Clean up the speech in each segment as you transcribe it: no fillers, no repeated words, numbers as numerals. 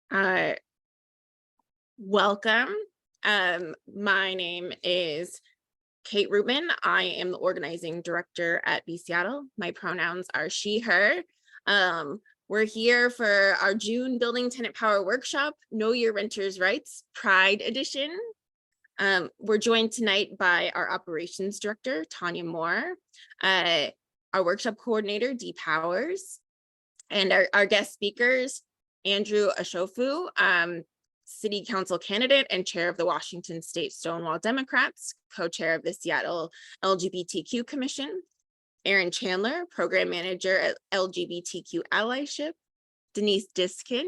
Uh, Welcome. My name is Kate Rubin. I am the organizing director at B Seattle. My pronouns are she, her. We're here for our June Building Tenant Power Workshop, Know Your Renters' Rights, Pride Edition. We're joined tonight by our operations director, Tanya Moore, our workshop coordinator, Dee Powers, and our guest speakers, Andrew Ashiofu, city council candidate and chair of the Washington State Stonewall Democrats, co-chair of the Seattle LGBTQ Commission, Aaron Chandler, program manager at LGBTQ Allyship, Denise Diskin,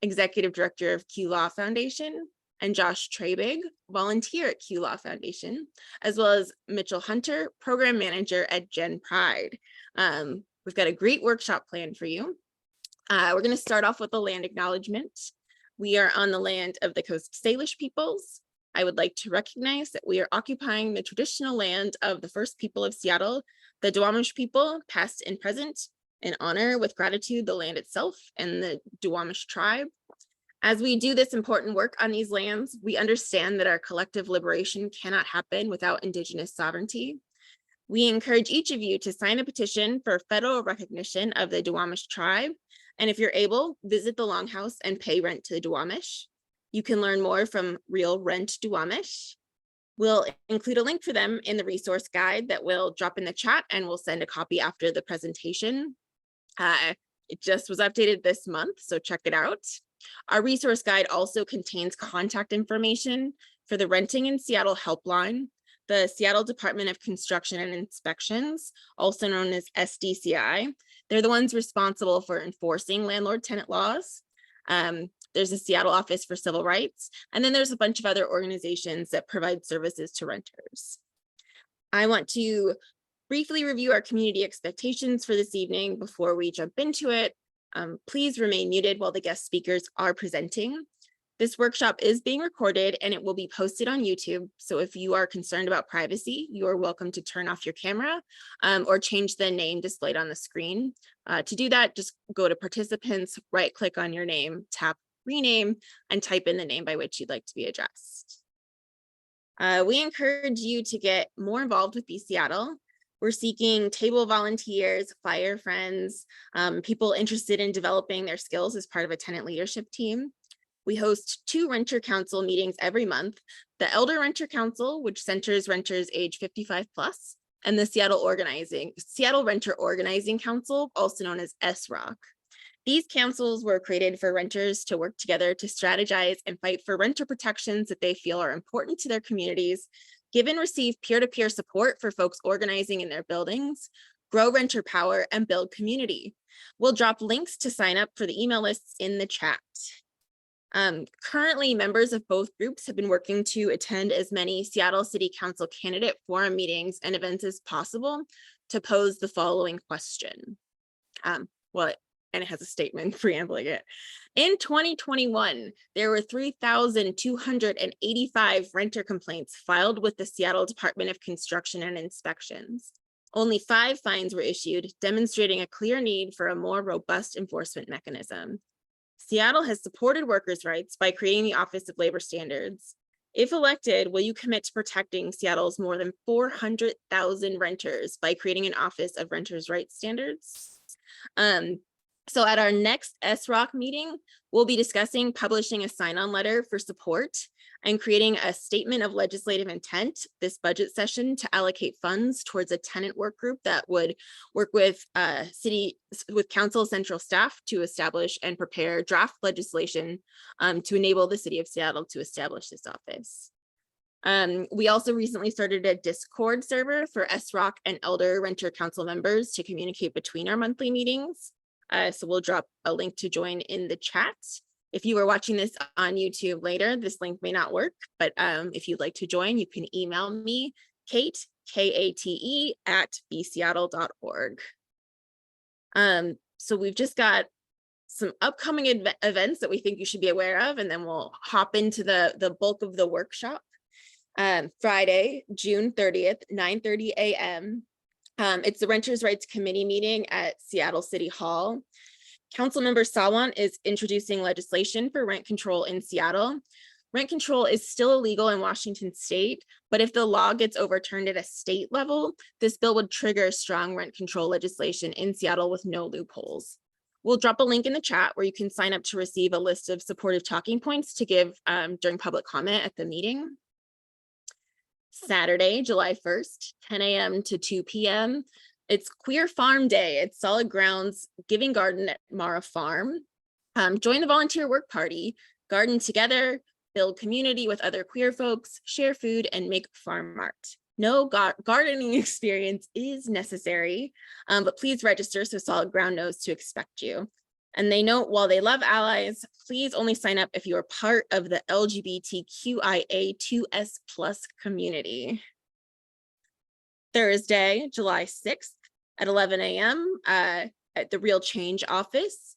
executive director of QLaw Foundation, and Josh Trabig, volunteer at QLaw Foundation, as well as Mitchell Hunter, program manager at Gen Pride. We've got a great workshop planned for you. We're going to start off with a land acknowledgement. We are on the land of the Coast Salish peoples. I would like to recognize that we are occupying the traditional land of the first people of Seattle, the Duwamish people, past and present, and honor with gratitude the land itself and the Duwamish tribe. As we do this important work on these lands, we understand that our collective liberation cannot happen without Indigenous sovereignty. We encourage each of you to sign a petition for federal recognition of the Duwamish tribe. And if you're able, visit the Longhouse and pay rent to the Duwamish. You can learn more from Real Rent Duwamish. We'll include a link for them in the resource guide that we'll drop in the chat, and we'll send a copy after the presentation. It just was updated this month, so check it out. Our resource guide also contains contact information for the Renting in Seattle helpline, the Seattle Department of Construction and Inspections, also known as SDCI. They're the ones responsible for enforcing landlord-tenant laws. There's a Seattle Office for Civil Rights, and then there's a bunch of other organizations that provide services to renters. I want to briefly review our community expectations for this evening before we jump into it. Please remain muted while the guest speakers are presenting. This workshop is being recorded and it will be posted on YouTube. So if you are concerned about privacy, you are welcome to turn off your camera or change the name displayed on the screen. To do that, just go to participants, right click on your name, tap rename, and type in the name by which you'd like to be addressed. We encourage you to get more involved with B Seattle. We're seeking table volunteers, flyer friends, people interested in developing their skills as part of a tenant leadership team. We host 2 renter council meetings every month, the Elder Renter Council, which centers renters age 55 plus, and the Seattle Renter Organizing Council, also known as SROC. These councils were created for renters to work together to strategize and fight for renter protections that they feel are important to their communities, give and receive peer-to-peer support for folks organizing in their buildings, grow renter power, and build community. We'll drop links to sign up for the email lists in the chat. Currently, members of both groups have been working to attend as many Seattle City Council candidate forum meetings and events as possible to pose the following question. And it has a statement preambling it. In 2021, there were 3,285 renter complaints filed with the Seattle Department of Construction and Inspections. Only 5 fines were issued, demonstrating a clear need for a more robust enforcement mechanism. Seattle has supported workers' rights by creating the Office of Labor Standards. If elected, will you commit to protecting Seattle's more than 400,000 renters by creating an Office of Renters' Rights Standards? So at our next SROC meeting, we'll be discussing publishing a sign-on letter for support and creating a statement of legislative intent this budget session to allocate funds towards a tenant work group that would work with council central staff to establish and prepare draft legislation to enable the city of Seattle to establish this office. We also recently started a Discord server for SROC and Elder Renter Council members to communicate between our monthly meetings. So we'll drop a link to join in the chat. If you are watching this on YouTube later, this link may not work, but if you'd like to join, you can email me, Kate, Kate, @bseattle.org. So we've just got some upcoming events that we think you should be aware of, and then we'll hop into the bulk of the workshop. Friday, June 30th, 9:30 a.m. It's the Renters' Rights Committee meeting at Seattle City Hall. Councilmember Sawan is introducing legislation for rent control in Seattle. Rent control is still illegal in Washington state, but if the law gets overturned at a state level, this bill would trigger strong rent control legislation in Seattle with no loopholes. We'll drop a link in the chat where you can sign up to receive a list of supportive talking points to give during public comment at the meeting. Saturday, July 1st, 10 a.m. to 2 p.m. It's Queer Farm Day at Solid Grounds Giving Garden at Mara Farm. Join the volunteer work party, garden together, build community with other queer folks, share food, and make farm art. No gardening experience is necessary, but please register so Solid Ground knows to expect you. And they note, while they love allies, please only sign up if you are part of the LGBTQIA2S+ community. Thursday, July 6th at 11 a.m. At the Real Change office.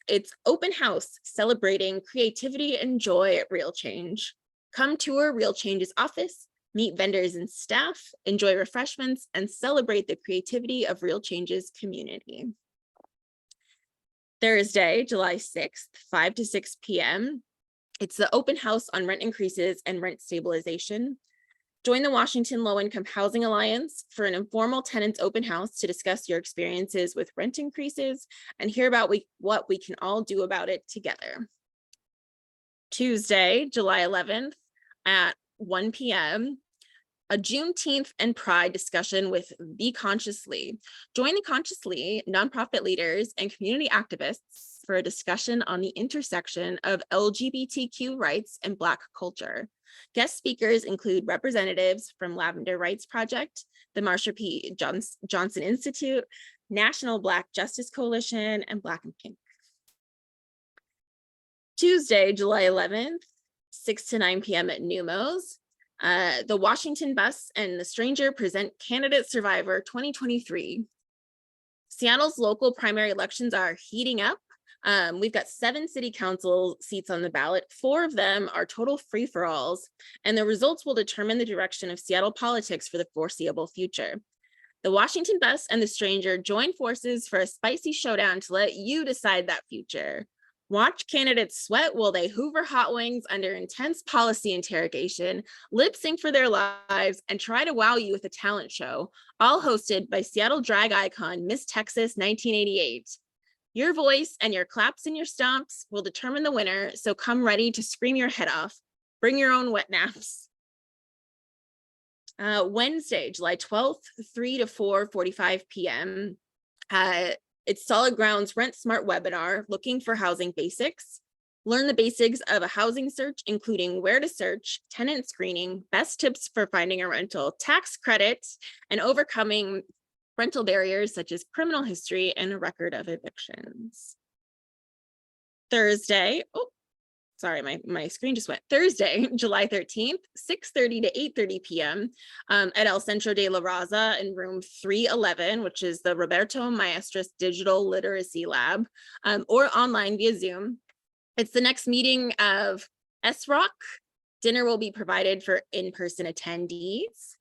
It's open house celebrating creativity and joy at Real Change. Come tour Real Change's office, meet vendors and staff, enjoy refreshments, and celebrate the creativity of Real Change's community. Thursday, July 6th, 5 to 6 p.m. It's the open house on rent increases and rent stabilization. Join the Washington Low-Income Housing Alliance for an informal tenants open house to discuss your experiences with rent increases and hear about what we can all do about it together. Tuesday, July 11th at 1 p.m., a Juneteenth and Pride discussion with The Consciously. Join the Consciously nonprofit leaders and community activists for a discussion on the intersection of LGBTQ rights and Black culture. Guest speakers include representatives from Lavender Rights Project, the Marsha P. Johnson Institute, National Black Justice Coalition, and Black and Pink. Tuesday, July 11th, 6 to 9 p.m. at Numos. The Washington Bus and The Stranger present Candidate Survivor 2023. Seattle's local primary elections are heating up. We've got 7 city council seats on the ballot. 4 of them are total free-for-alls, and the results will determine the direction of Seattle politics for the foreseeable future. The Washington Bus and The Stranger join forces for a spicy showdown to let you decide that future. Watch candidates sweat while they hoover hot wings under intense policy interrogation, lip sync for their lives, and try to wow you with a talent show, all hosted by Seattle drag icon Miss Texas 1988. Your voice and your claps and your stomps will determine the winner, so come ready to scream your head off. Bring your own wet naps. Wednesday, July 12th, 3 to 4:45 p.m. It's Solid Ground's Rent Smart webinar, Looking for Housing Basics. Learn the basics of a housing search, including where to search, tenant screening, best tips for finding a rental, tax credits, and overcoming rental barriers such as criminal history and a record of evictions. Thursday, my screen just went. Thursday, July 13th, 6:30 to 8:30 p.m. At El Centro de la Raza in room 311, which is the Roberto Maestros Digital Literacy Lab, or online via Zoom. It's the next meeting of SROC. Dinner will be provided for in-person attendees.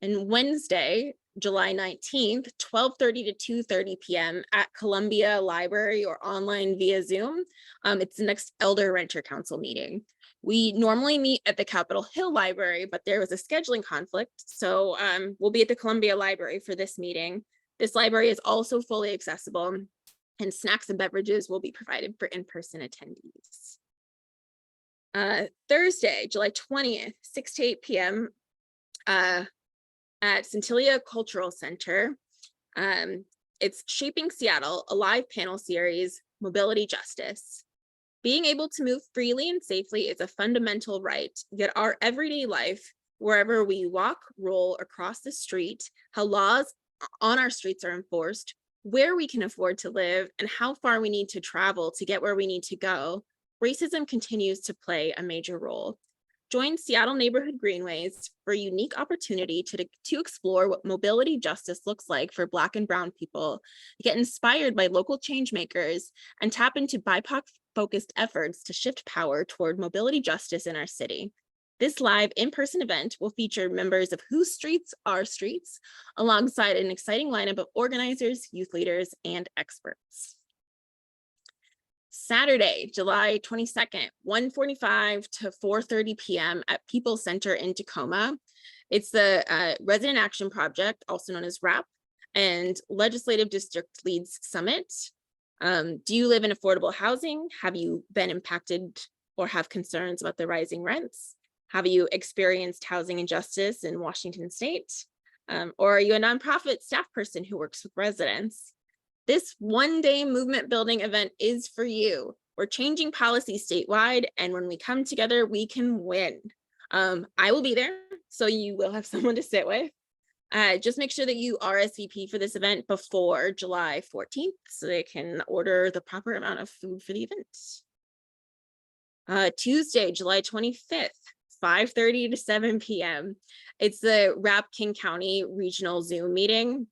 And Wednesday, July 19th, 12:30 to 2:30 p.m. at Columbia Library or online via Zoom. It's the next Elder Renter Council meeting. We normally meet at the Capitol Hill Library, but there was a scheduling conflict, so we'll be at the Columbia Library for this meeting. This library is also fully accessible, and snacks and beverages will be provided for in-person attendees. Thursday, July 20th, 6 to 8 p.m. At Centillia Cultural Center. It's Shaping Seattle, a live panel series, Mobility Justice. Being able to move freely and safely is a fundamental right, yet our everyday life, wherever we walk, roll, or cross the street, how laws on our streets are enforced, where we can afford to live, and how far we need to travel to get where we need to go, racism continues to play a major role. Join Seattle Neighborhood Greenways for a unique opportunity to explore what mobility justice looks like for Black and Brown people, get inspired by local change makers, and tap into BIPOC-focused efforts to shift power toward mobility justice in our city. This live in-person event will feature members of Whose Streets Are Streets, alongside an exciting lineup of organizers, youth leaders, and experts. Saturday, July 22nd, 1:45 to 4:30 p.m. at People Center in Tacoma. It's the Resident Action Project, also known as RAP, and Legislative District Leads Summit. Do you live in affordable housing? Have you been impacted or have concerns about the rising rents? Have you experienced housing injustice in Washington state? Or are you a nonprofit staff person who works with residents? This one-day movement building event is for you. We're changing policy statewide, and when we come together, we can win. I will be there, so you will have someone to sit with. Just make sure that you RSVP for this event before July 14th so they can order the proper amount of food for the event. Tuesday, July 25th, 5:30 to 7 p.m. It's the RAP King County Regional Zoom meeting.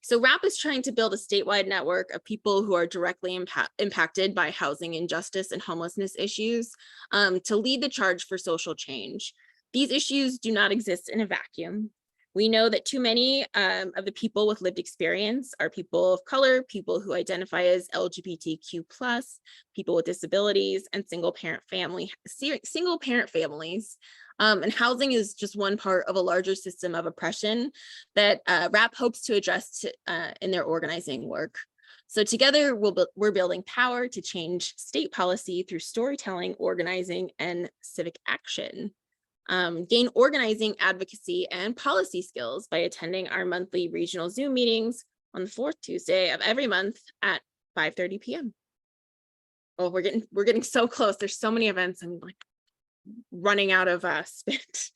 So RAP is trying to build a statewide network of people who are directly impacted by housing injustice and homelessness issues to lead the charge for social change. These issues do not exist in a vacuum. We know that too many of the people with lived experience are people of color, people who identify as LGBTQ+, people with disabilities, and single parent families. And housing is just one part of a larger system of oppression that RAP hopes to address in their organizing work. So together, we're building power to change state policy through storytelling, organizing, and civic action. Gain organizing, advocacy, and policy skills by attending our monthly regional Zoom meetings on the fourth Tuesday of every month at 5:30 p.m. Oh, we're getting so close. There's so many events. I'm like running out of spit.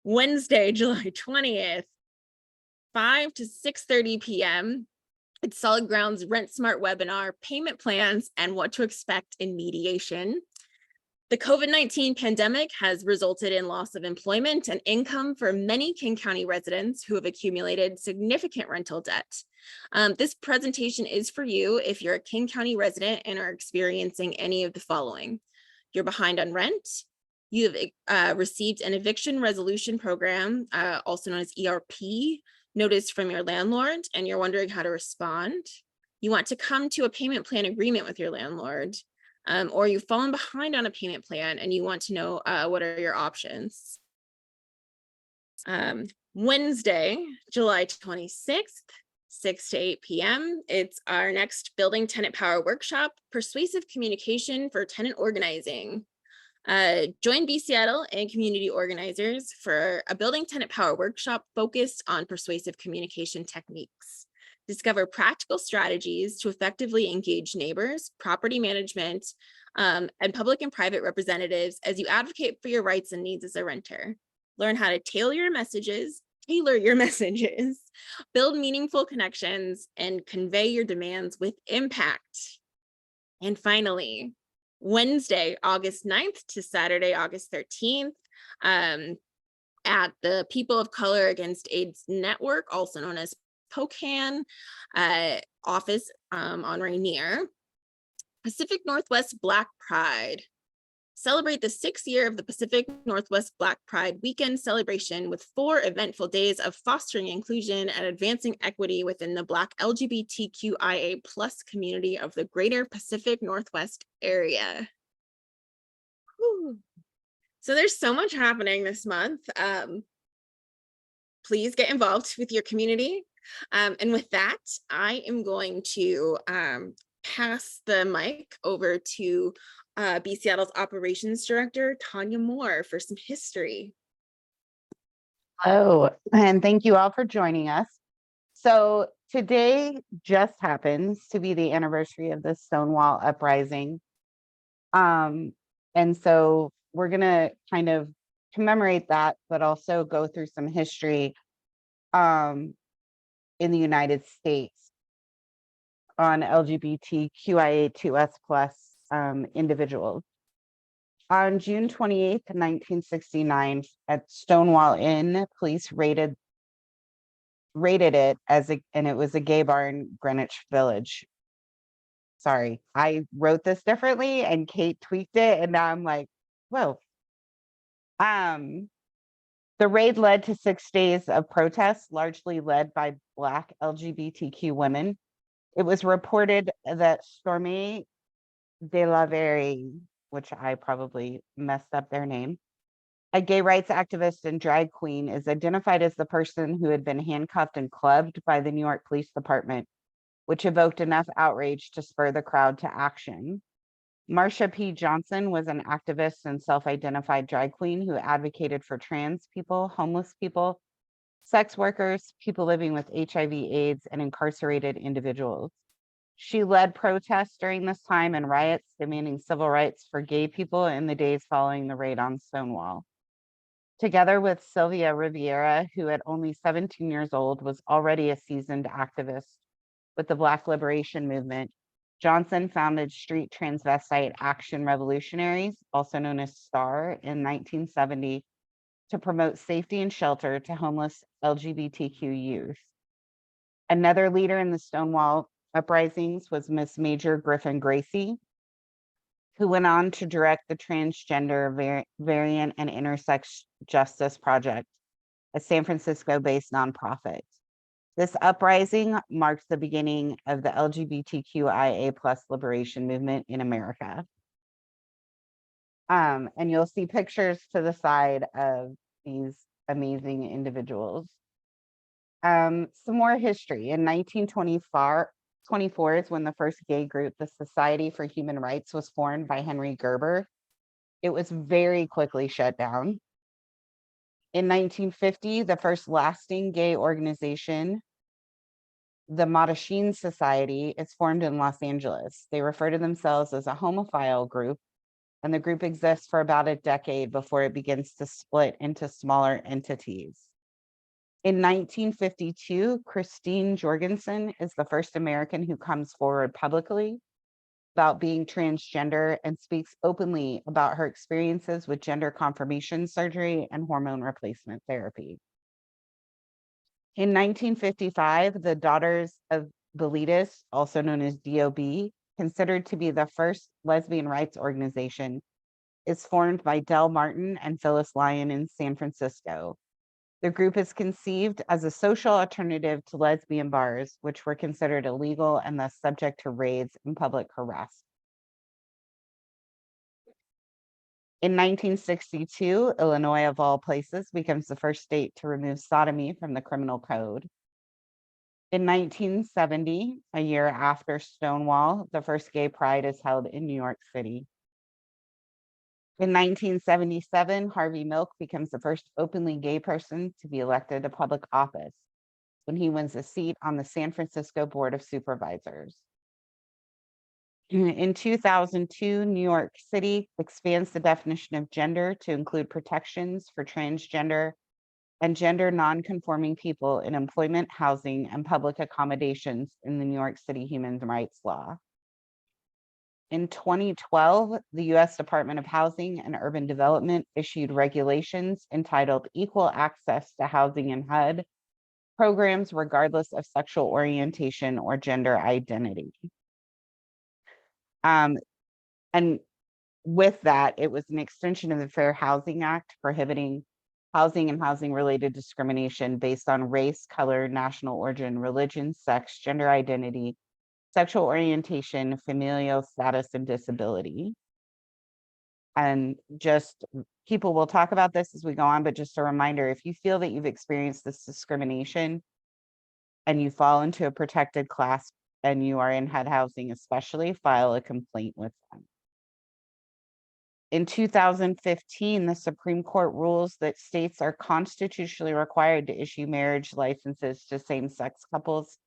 Wednesday, July 20th, 5 to 6:30 p.m. It's Solid Ground's Rent Smart webinar, payment plans, and what to expect in mediation. The COVID-19 pandemic has resulted in loss of employment and income for many King County residents who have accumulated significant rental debt. This presentation is for you if you're a King County resident and are experiencing any of the following. You're behind on rent. You have received an eviction resolution program, also known as ERP, notice from your landlord, and you're wondering how to respond. You want to come to a payment plan agreement with your landlord. Or you've fallen behind on a payment plan and you want to know what are your options. Wednesday, July 26th, 6 to 8 p.m. It's our next Building Tenant Power workshop, Persuasive Communication for Tenant Organizing. Join B Seattle and community organizers for a Building Tenant Power workshop focused on persuasive communication techniques. Discover practical strategies to effectively engage neighbors, property management, and public and private representatives as you advocate for your rights and needs as a renter. Learn how to tailor your messages, build meaningful connections, and convey your demands with impact. And finally, Wednesday, August 9th to Saturday, August 13th, at the People of Color Against AIDS Network, also known as POCAN office on Rainier. Pacific Northwest Black Pride. Celebrate the 6th year of the Pacific Northwest Black Pride weekend celebration with 4 eventful days of fostering inclusion and advancing equity within the Black LGBTQIA+ community of the greater Pacific Northwest area. Whew. So there's so much happening this month. Please get involved with your community. And with that, I am going to pass the mic over to B Seattle's Operations Director, Tanya Moore, for some history. Hello, and thank you all for joining us. So today just happens to be the anniversary of the Stonewall Uprising. And so we're going to kind of commemorate that, but also go through some history in the United States on LGBTQIA2S+ individuals. On June 28th, 1969, at Stonewall Inn, police raided it and it was a gay bar in Greenwich Village. Sorry, I wrote this differently and Kate tweaked it, and now I'm like, Whoa. The raid led to 6 days of protests, largely led by Black LGBTQ women. It was reported that Stormy de la Verre, which I probably messed up their name, a gay rights activist and drag queen, is identified as the person who had been handcuffed and clubbed by the New York Police Department, which evoked enough outrage to spur the crowd to action. Marsha P. Johnson was an activist and self-identified drag queen who advocated for trans people, homeless people, sex workers, people living with HIV/AIDS, and incarcerated individuals. She led protests during this time and riots demanding civil rights for gay people in the days following the raid on Stonewall. Together with Sylvia Riviera, who at only 17 years old was already a seasoned activist with the Black Liberation Movement, Johnson founded Street Transvestite Action Revolutionaries, also known as STAR, in 1970 to promote safety and shelter to homeless LGBTQ youth. Another leader in the Stonewall uprisings was Miss Major Griffin Gracie, who went on to direct the Transgender Variant and Intersex Justice Project, a San Francisco-based nonprofit. This uprising marks the beginning of the LGBTQIA+ liberation movement in America. And you'll see pictures to the side of these amazing individuals. Some more history. In 1924 is when the first gay group, the Society for Human Rights, was formed by Henry Gerber. It was very quickly shut down. In 1950, the first lasting gay organization, the Mattachine Society, is formed in Los Angeles. They refer to themselves as a homophile group, and the group exists for about a decade before it begins to split into smaller entities. In 1952, Christine Jorgensen is the first American who comes forward publicly about being transgender and speaks openly about her experiences with gender confirmation surgery and hormone replacement therapy. In 1955, the Daughters of Bilitis, also known as DOB, considered to be the first lesbian rights organization, is formed by Del Martin and Phyllis Lyon in San Francisco. The group is conceived as a social alternative to lesbian bars, which were considered illegal and thus subject to raids and public arrest. In 1962, Illinois, of all places, becomes the first state to remove sodomy from the criminal code. In 1970, a year after Stonewall, the first gay pride is held in New York City. In 1977, Harvey Milk becomes the first openly gay person to be elected to public office when he wins a seat on the San Francisco Board of Supervisors. In 2002, New York City expands the definition of gender to include protections for transgender and gender non-conforming people in employment, housing, and public accommodations in the New York City Human Rights Law. In 2012, the US Department of Housing and Urban Development issued regulations entitled Equal Access to Housing and HUD Programs regardless of sexual orientation or gender identity. And with that, it was an extension of the Fair Housing Act prohibiting housing and housing-related discrimination based on race, color, national origin, religion, sex, gender identity, sexual orientation, familial status, and disability. And just people will talk about this as we go on, but just a reminder, if you feel that you've experienced this discrimination and you fall into a protected class and you are in HUD housing, especially, file a complaint with them. In 2015, the Supreme Court rules that states are constitutionally required to issue marriage licenses to same-sex couples,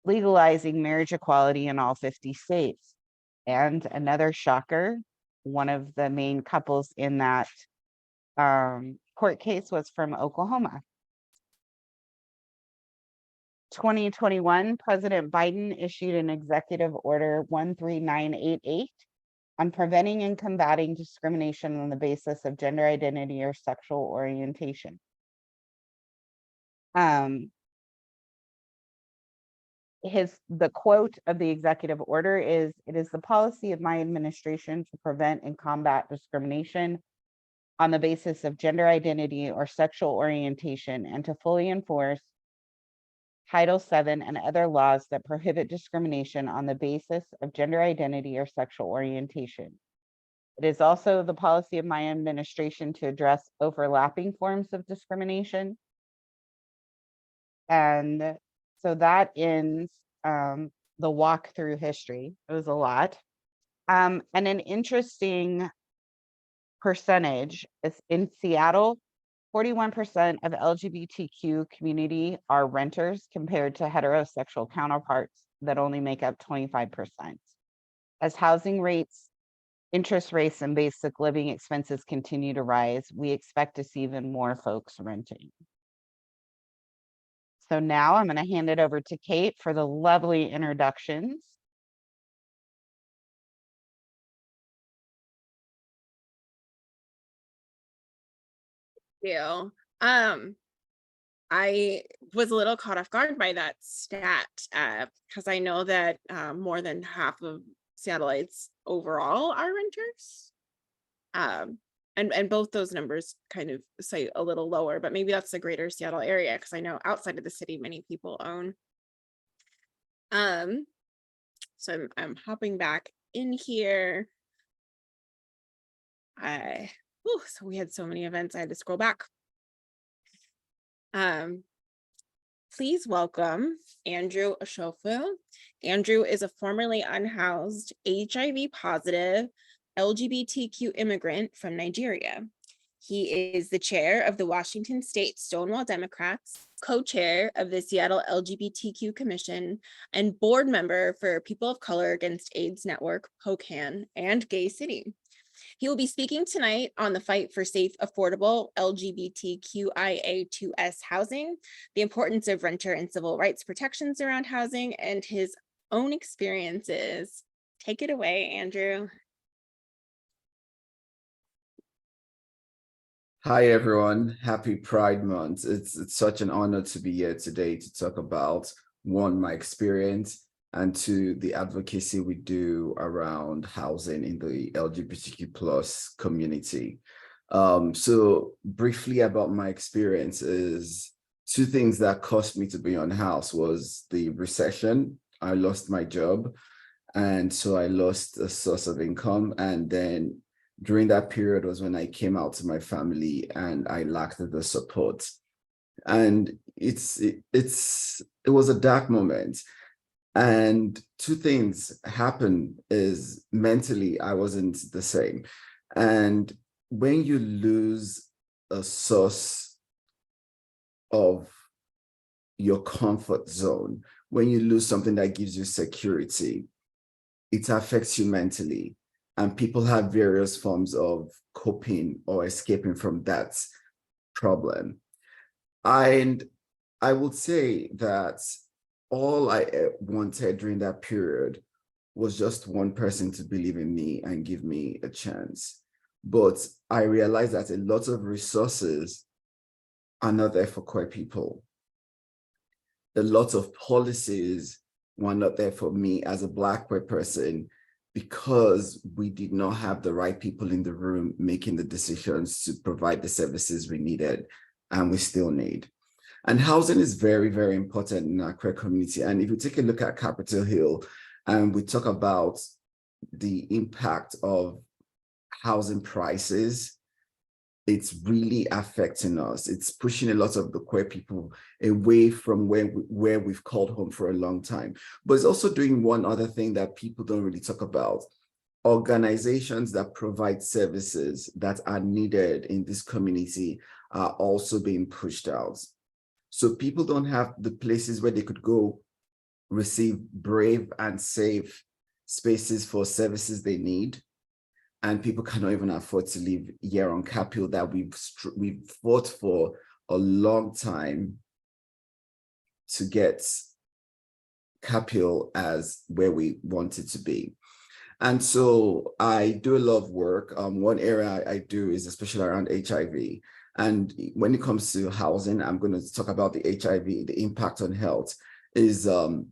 legalizing marriage equality in all 50 states. And another shocker, one of the main couples in that court case was from Oklahoma. 2021, President Biden issued an executive order 13988 on preventing and combating discrimination on the basis of gender identity or sexual orientation. The quote of the executive order is, "It is the policy of my administration to prevent and combat discrimination on the basis of gender identity or sexual orientation, and to fully enforce Title VII and other laws that prohibit discrimination on the basis of gender identity or sexual orientation. It is also the policy of my administration to address overlapping forms of discrimination. And so that ends the walk through history. It was a lot. And an interesting percentage is in Seattle, 41% of LGBTQ community are renters compared to heterosexual counterparts that only make up 25%. As housing rates, interest rates, and basic living expenses continue to rise, we expect to see even more folks renting. So now I'm going to hand it over to Kate for the lovely introductions. You. I was a little caught off guard by that stat because I know that more than half of Seattleites overall are renters. And both those numbers kind of cite a little lower, but maybe that's the greater Seattle area because I know outside of the city many people own. So I'm hopping back in here. So we had so many events, I had to scroll back. Please welcome Andrew Ashiofu. Andrew is a formerly unhoused, HIV positive, LGBTQ immigrant from Nigeria. He is the chair of the Washington State Stonewall Democrats, co-chair of the Seattle LGBTQ Commission, and board member for People of Color Against AIDS Network, POCAN, and Gay City. He will be speaking tonight on the fight for safe, affordable LGBTQIA2S housing, the importance of renter and civil rights protections around housing, and his own experiences. Take it away, Andrew. Hi, everyone. Happy Pride Month. It's such an honor to be here today to talk about, one, my experience, and two, the advocacy we do around housing in the LGBTQ plus community. So briefly about my experience is two things that caused me to be unhoused was the recession. I lost my job, and so I lost a source of income. And then during that period was when I came out to my family and I lacked the support. And it was a dark moment. And two things happened is mentally, I wasn't the same. And when you lose a source of your comfort zone, when you lose something that gives you security, it affects you mentally. And people have various forms of coping or escaping from that problem. And I would say that all I wanted during that period was just one person to believe in me and give me a chance. But I realized that a lot of resources are not there for queer people. A lot of policies were not there for me as a Black queer person because we did not have the right people in the room making the decisions to provide the services we needed and we still need. And housing is very, very important in our queer community. And if you take a look at Capitol Hill and we talk about the impact of housing prices, it's really affecting us. It's pushing a lot of the queer people away from where we've called home for a long time. But it's also doing one other thing that people don't really talk about. Organizations that provide services that are needed in this community are also being pushed out. So people don't have the places where they could go receive brave and safe spaces for services they need. And people cannot even afford to live here on Capitol that we've fought for a long time to get Capitol as where we want it to be. And so I do a lot of work. One area I do is especially around HIV. And when it comes to housing, I'm going to talk about the HIV, the impact on health is for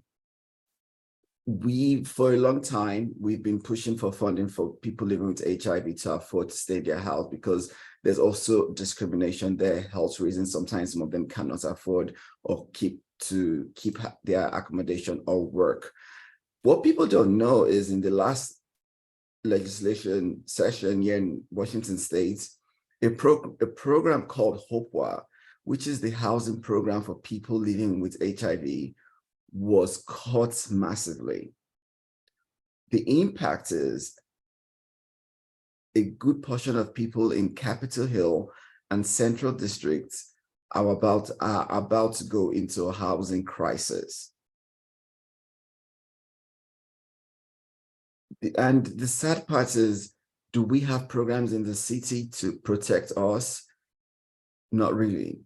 a long time, we've been pushing for funding for people living with HIV to afford to stay in their house because There's also discrimination there, health reasons. Sometimes some of them cannot afford or keep their accommodation or work. What people don't know is in the last legislation session here in Washington State, a program called HOPWA, which is the housing program for people living with HIV, was cut massively. The impact is a good portion of people in Capitol Hill and Central Districts are about to go into a housing crisis. And the sad part is, do we have programs in the city to protect us? Not really.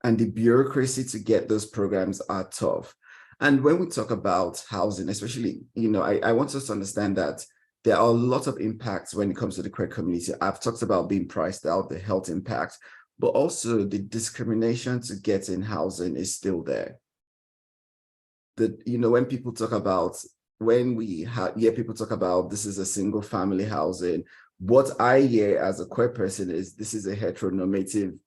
And the bureaucracy to get those programs are tough. And when we talk about housing, especially, I want us to understand that there are a lot of impacts when it comes to the queer community. I've talked about being priced out, the health impact, but also the discrimination to get in housing is still there. When people talk about, people talk about this is a single family housing, what I hear as a queer person is this is a heteronormative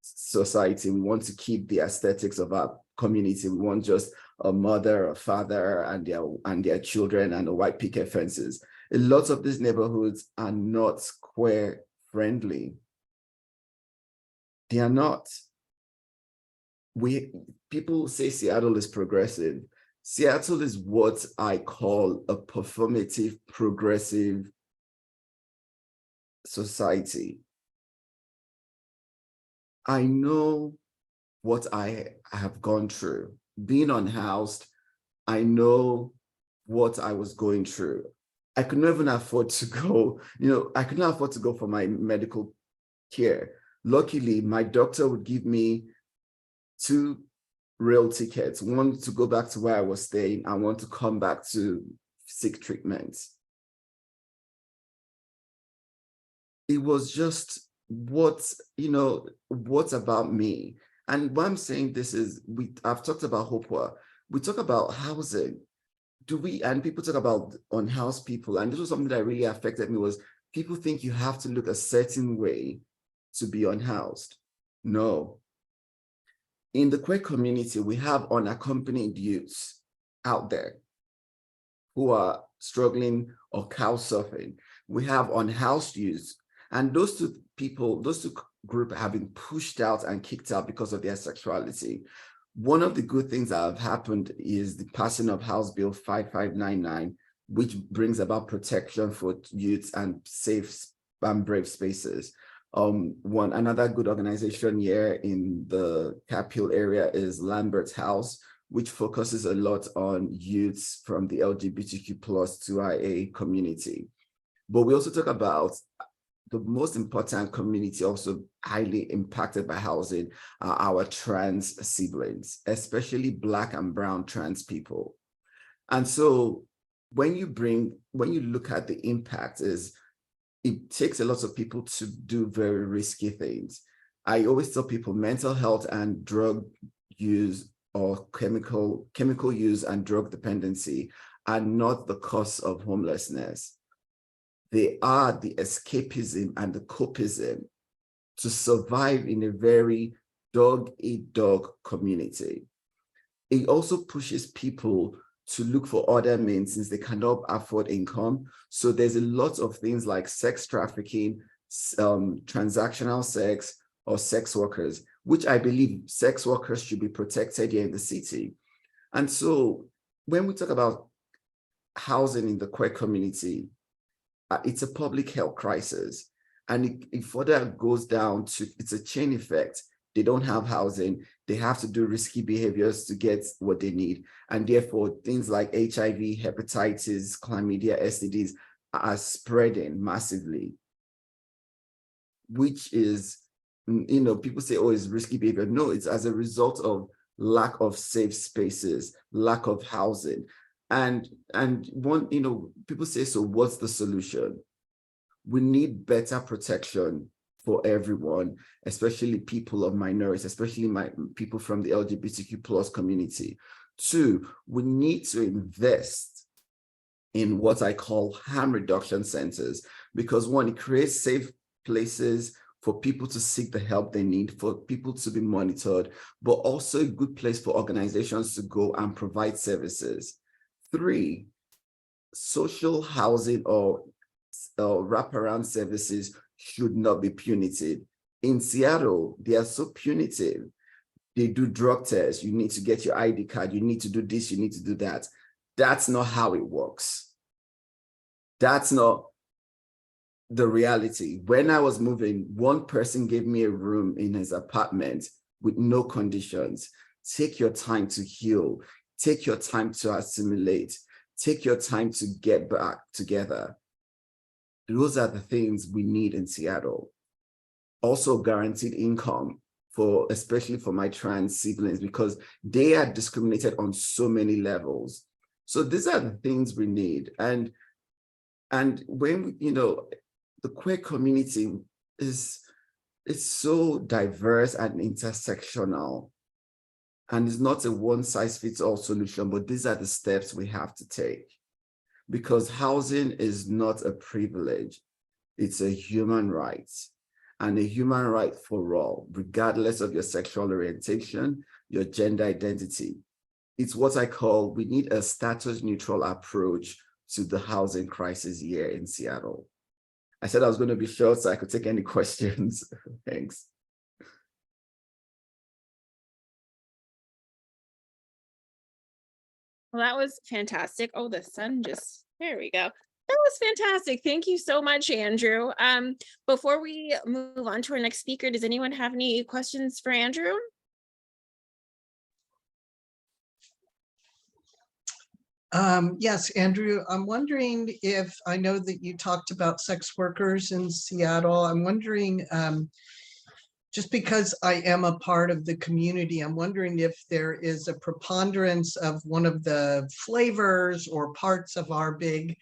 society. We want to keep the aesthetics of our community. We want just a mother, a father, and their children, and the white picket fences. A lot of these neighborhoods are not queer friendly. They are not. People say Seattle is progressive. Seattle is what I call a performative, progressive society. I know what I have gone through. Being unhoused, I know what I was going through. I could not even afford to go, I could not afford to go for my medical care. Luckily, my doctor would give me 2 rail tickets, one to go back to where I was staying and one to come back to seek treatment. It was just what about me? And why I'm saying this is, I've talked about HOPWA, we talk about housing. And people talk about unhoused people, and this was something that really affected me, was people think you have to look a certain way to be unhoused. No. In the queer community, we have unaccompanied youths out there who are struggling or couch surfing. We have unhoused youths, and those two groups have been pushed out and kicked out because of their sexuality. One of the good things that have happened is the passing of House Bill 5599, which brings about protection for youths and safe and brave spaces. Another good organization here in the Capitol Hill area is Lambert's House, which focuses a lot on youths from the LGBTQ plus 2IA community. But we also talk about the most important community also highly impacted by housing are our trans siblings, especially Black and brown trans people. And so when you look at the impact, it takes a lot of people to do very risky things. I always tell people mental health and drug use or chemical use and drug dependency are not the cause of homelessness. They are the escapism and the copism to survive in a very dog-eat-dog community. It also pushes people to look for other means since they cannot afford income. So there's a lot of things like sex trafficking, transactional sex, or sex workers, which I believe sex workers should be protected here in the city. And so when we talk about housing in the queer community, it's a public health crisis. And it further goes down to, it's a chain effect. They don't have housing. They have to do risky behaviors to get what they need. And therefore, things like HIV, hepatitis, chlamydia, STDs are spreading massively, which is, people say, oh, it's risky behavior. No, it's as a result of lack of safe spaces, lack of housing. And people say, so what's the solution? We need better protection for everyone, especially people of minorities, especially people from the LGBTQ plus community. 2, we need to invest in what I call harm reduction centers, because one, it creates safe places for people to seek the help they need, for people to be monitored, but also a good place for organizations to go and provide services. 3, social housing or wraparound services should not be punitive. In Seattle, they are so punitive. They do drug tests. You need to get your ID card. You need to do this. You need to do that. That's not how it works. That's not the reality. When I was moving, one person gave me a room in his apartment with no conditions. Take your time to heal. Take your time to assimilate. Take your time to get back together. Those are the things we need in Seattle. Also guaranteed income, especially for my trans siblings, because they are discriminated on so many levels. So these are the things we need. And when, the queer community it's so diverse and intersectional, and it's not a one-size-fits-all solution, but these are the steps we have to take, because housing is not a privilege. It's a human right, and a human right for all, regardless of your sexual orientation, your gender identity. It's what I call, we need a status-neutral approach to the housing crisis here in Seattle. I said I was going to be short so I could take any questions. Thanks. Well, that was fantastic. Oh, the sun just, there we go. That was fantastic. Thank you so much, Andrew. Before we move on to our next speaker, does anyone have any questions for Andrew? Yes, Andrew, I'm wondering if, I know that you talked about sex workers in Seattle. I'm wondering, just because I am a part of the community, I'm wondering if there is a preponderance of one of the flavors or parts of our big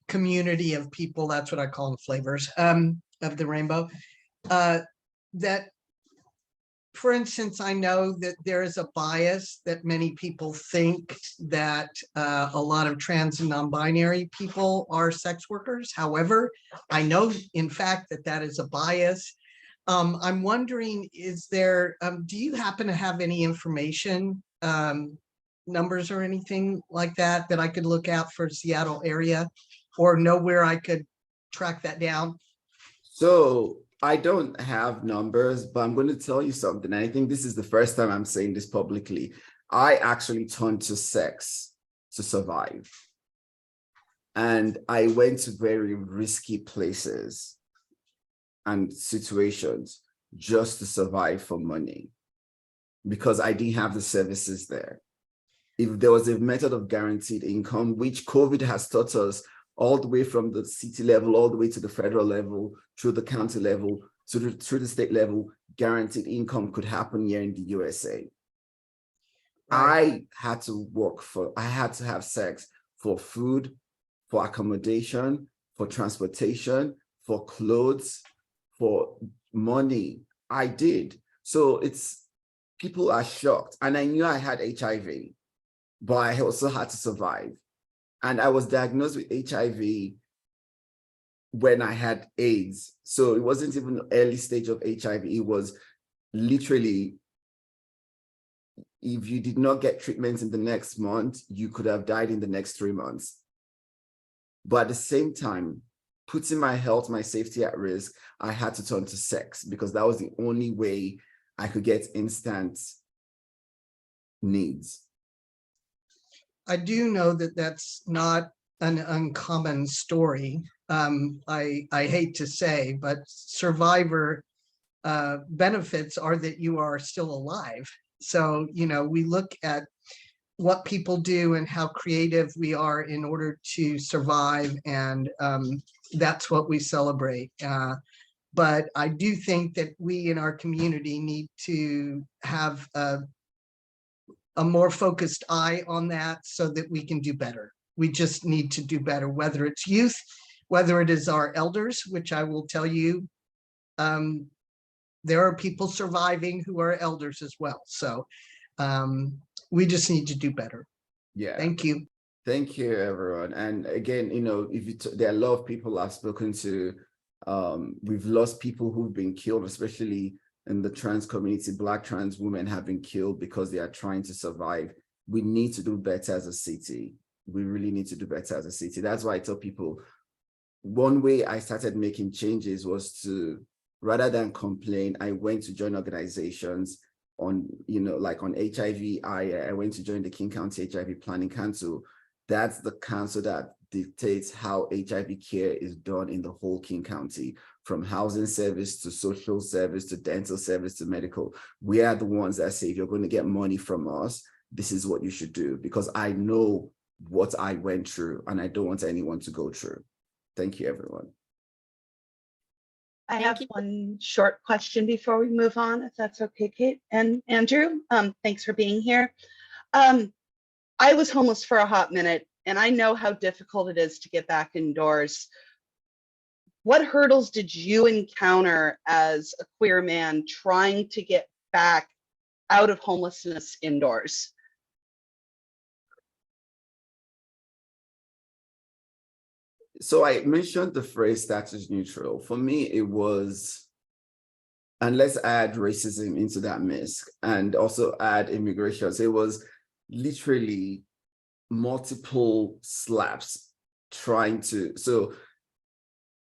community of people, that's what I call them, flavors, of the rainbow, that, for instance, I know that there is a bias that many people think that a lot of trans and non-binary people are sex workers. However, I know, in fact, that that is a bias. I'm wondering, is there, do you happen to have any information, numbers or anything like that, that I could look out for Seattle area, or know where I could track that down? So I don't have numbers, but I'm going to tell you something. I think this is the first time I'm saying this publicly. I actually turned to sex to survive. And I went to very risky places and situations just to survive for money, because I didn't have the services there. If there was a method of guaranteed income, which COVID has taught us, all the way from the city level, all the way to the federal level, through the county level, through the state level, guaranteed income could happen here in the USA. Right. I had to have sex for food, for accommodation, for transportation, for clothes, for money. I did. So people are shocked. And I knew I had HIV, but I also had to survive. And I was diagnosed with HIV when I had AIDS. So it wasn't even the early stage of HIV. It was literally, if you did not get treatment in the next month, you could have died in the next 3 months. But at the same time, putting my health, my safety at risk, I had to turn to sex, because that was the only way I could get instant needs. I do know that that's not an uncommon story. I hate to say, but survivor benefits are that you are still alive. So, we look at what people do and how creative we are in order to survive, and that's what we celebrate. But I do think that we in our community need to have a more focused eye on that so that we can do better. We just need to do better, whether it's youth, whether it is our elders, which I will tell you, there are people surviving who are elders as well. So we just need to do better. Yeah. Thank you. Thank you, everyone. And again, if there are a lot of people I've spoken to, we've lost people who've been killed, especially in the trans community. Black trans women have been killed because they are trying to survive. We need to do better as a city. We really need to do better as a city. That's why I tell people, one way I started making changes was to, rather than complain, I went to join organizations on, like on HIV. I went to join the King County HIV Planning Council. That's the council that dictates how HIV care is done in the whole King County, from housing service to social service to dental service to medical. We are the ones that say, if you're going to get money from us, this is what you should do, because I know what I went through and I don't want anyone to go through. Thank you, everyone. I Thank have you. one short question before we move on, if that's okay, Kate and Andrew. Thanks for being here. I was homeless for a hot minute, and I know how difficult it is to get back indoors. What hurdles did you encounter as a queer man trying to get back out of homelessness indoors? So I mentioned the phrase status neutral. For me, it was, and let's add racism into that mix and also add immigration. So it was literally multiple slaps trying to, so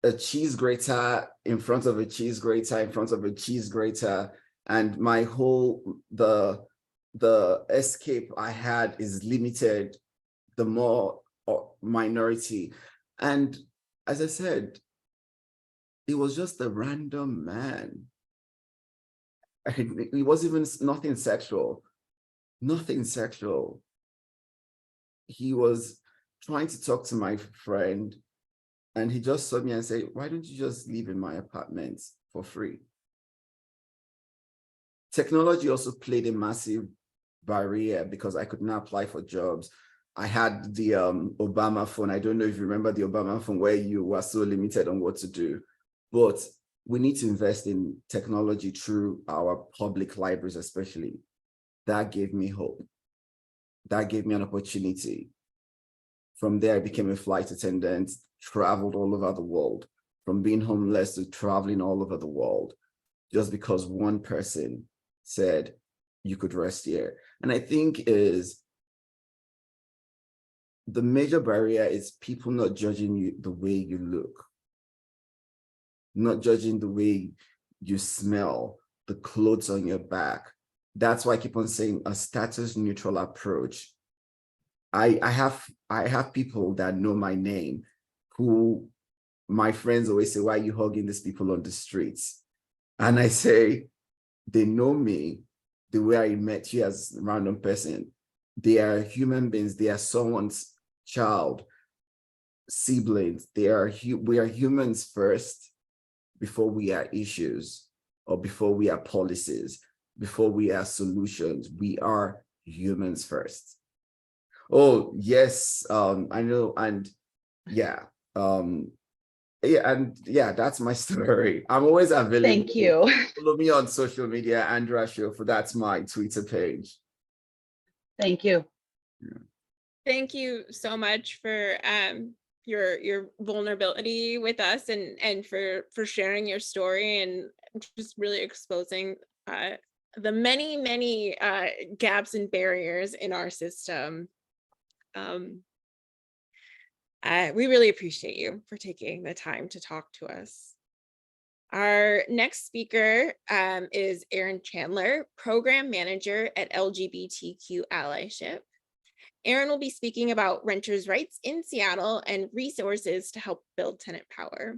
a cheese grater in front of a cheese grater in front of a cheese grater, and my whole, the escape I had is limited the more minority. And as I said, it was just a random man. It was even nothing sexual, nothing sexual. He was trying to talk to my friend, and he just saw me and said, why don't you just live in my apartment for free? Technology also played a massive barrier because I could not apply for jobs. I had the Obama phone. I don't know if you remember the Obama phone, where you were so limited on what to do. But we need to invest in technology through our public libraries, especially. That gave me hope. That gave me an opportunity. From there, I became a flight attendant, traveled all over the world, from being homeless to traveling all over the world, just because one person said you could rest here. And I think is the major barrier is people not judging you the way you look, not judging the way you smell, the clothes on your back. That's why I keep on saying a status neutral approach. I have people that know my name, who my friends always say, why are you hugging these people on the streets? And I say, they know me the way I met you as a random person. They are human beings. They are someone's child, siblings. We are humans first before we are issues, or before we are policies, before we are solutions. We are humans first. Oh, yes, I know. And yeah, that's my story. I'm always available. Thank you. Follow me on social media, Andrew Ashiofu. That's my Twitter page. Thank you. Yeah. Thank you so much for your vulnerability with us, and for sharing your story and just really exposing the many gaps and barriers in our system. We really appreciate you for taking the time to talk to us. Our next speaker is Erin Chandler, Program Manager at LGBTQ Allyship. Erin will be speaking about renters' rights in Seattle and resources to help build tenant power.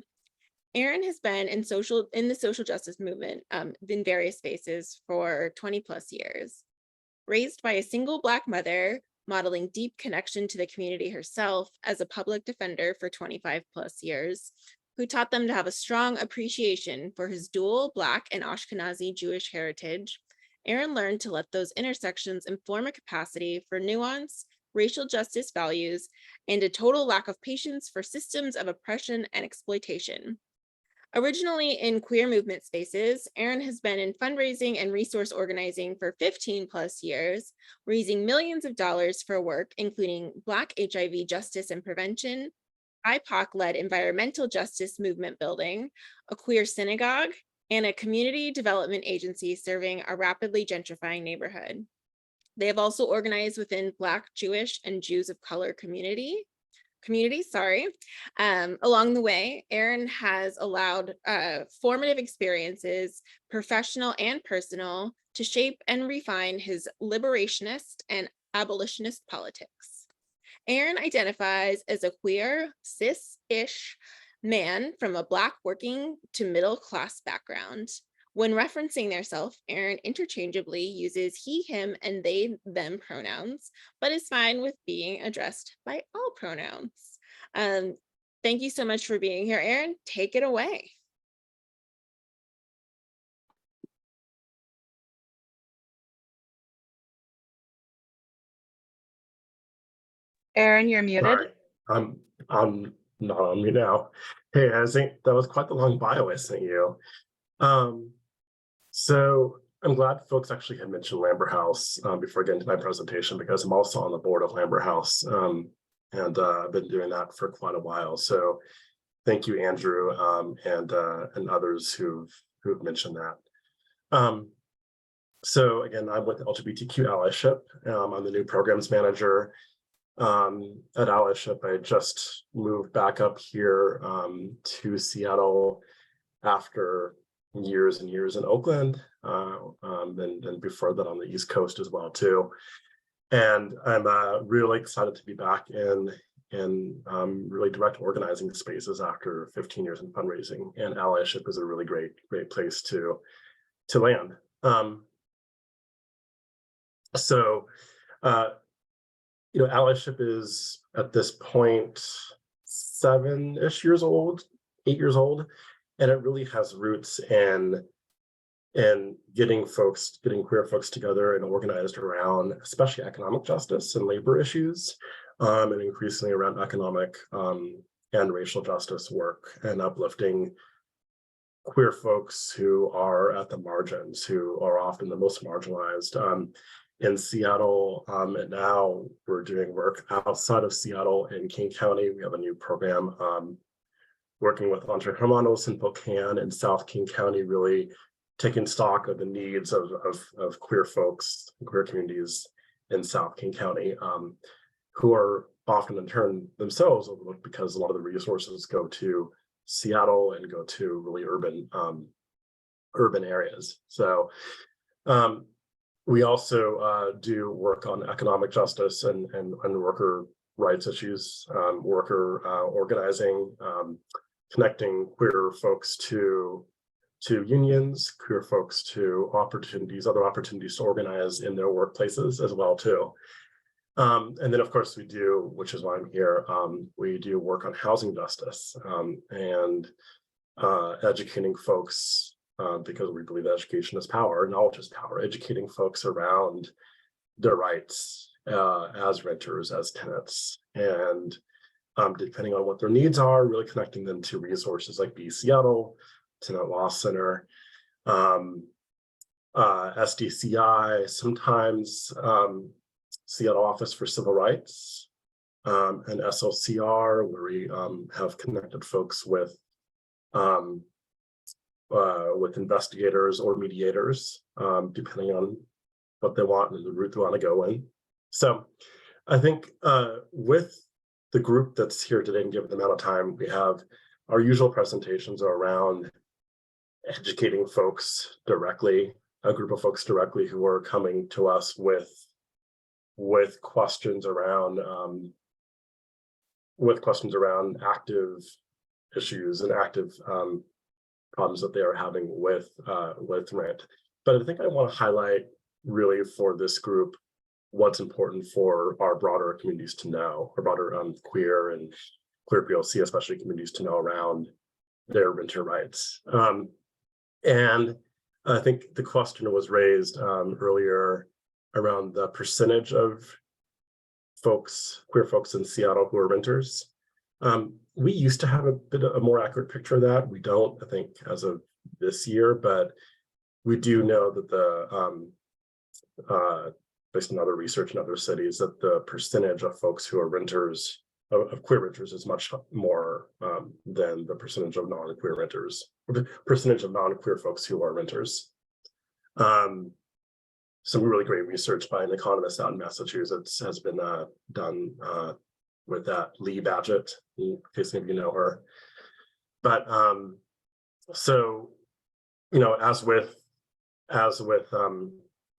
Erin has been in the social justice movement in various spaces for 20 plus years. Raised by a single Black mother, modeling deep connection to the community herself as a public defender for 25 plus years, who taught them to have a strong appreciation for his dual Black and Ashkenazi Jewish heritage, Erin learned to let those intersections inform a capacity for nuance, racial justice values, and a total lack of patience for systems of oppression and exploitation. Originally in queer movement spaces, Erin has been in fundraising and resource organizing for 15 plus years, raising millions of dollars for work, including Black HIV justice and prevention, BIPOC-led environmental justice movement building, a queer synagogue, and a community development agency serving a rapidly gentrifying neighborhood. They have also organized within Black, Jewish, and Jews of color communities. Along the way, Erin has allowed formative experiences, professional and personal, to shape and refine his liberationist and abolitionist politics. Erin identifies as a queer, cis-ish man from a Black working to middle class background. When referencing their self, Erin interchangeably uses he, him, and they, them pronouns, but is fine with being addressed by all pronouns. Thank you so much for being here, Erin. Take it away. Erin, you're muted. Sorry, I'm not on mute now. Hey, I think that was quite the long bio I sent you. So I'm glad folks actually had mentioned Lambert House before getting to my presentation, because I'm also on the board of Lambert House, and I've been doing that for quite a while. So thank you, Andrew, and others who've mentioned that. So again, I'm with LGBTQ Allyship. I'm the new programs manager at Allyship. I just moved back up here to Seattle after years and years in Oakland, and before that on the East Coast as well too. And I'm really excited to be back in really direct organizing spaces after 15 years in fundraising, and Allyship is a really great place to land. Allyship is at this point 7-ish years old, 8 years old, and it really has roots in getting queer folks together and organized around especially economic justice and labor issues, and increasingly around economic and racial justice work, and uplifting queer folks who are at the margins, who are often the most marginalized. In Seattle, and now we're doing work outside of Seattle in King County. We have a new program working with Entre Hermanos in Spokane and South King County, really taking stock of the needs of queer folks, queer communities in South King County, who are often in turn themselves overlooked because a lot of the resources go to Seattle and go to really urban areas. So we also do work on economic justice and worker rights issues, worker organizing, connecting queer folks to unions, queer folks to other opportunities to organize in their workplaces as well too. And then of course we do, which is why I'm here, we do work on housing justice and educating folks, because we believe education is power, knowledge is power, educating folks around their rights as renters, as tenants, and depending on what their needs are, really connecting them to resources like B Seattle, Tenant Law Center, SDCI, sometimes Seattle Office for Civil Rights, and SLCR, where we have connected folks with investigators or mediators, depending on what they want and the route they want to go in. So I think with the group that's here today, and given the amount of time we have, our usual presentations are around educating folks directly, a group of folks directly who are coming to us with questions around active issues and active problems that they are having with rent. But I think I want to highlight really for this group what's important for our broader communities to know, our broader queer and queer PLC, especially communities, to know around their renter rights. And I think the question was raised earlier around the percentage of queer folks in Seattle who are renters. We used to have a bit of a more accurate picture of that. We don't, I think, as of this year, but we do know that based on other research in other cities, that the percentage of folks who are renters, of queer renters, is much more than the percentage of non-queer renters, or the percentage of non-queer folks who are renters. Some really great research by an economist out in Massachusetts has been done with that Lee Badgett, in case any of you know her. But so, you know, as with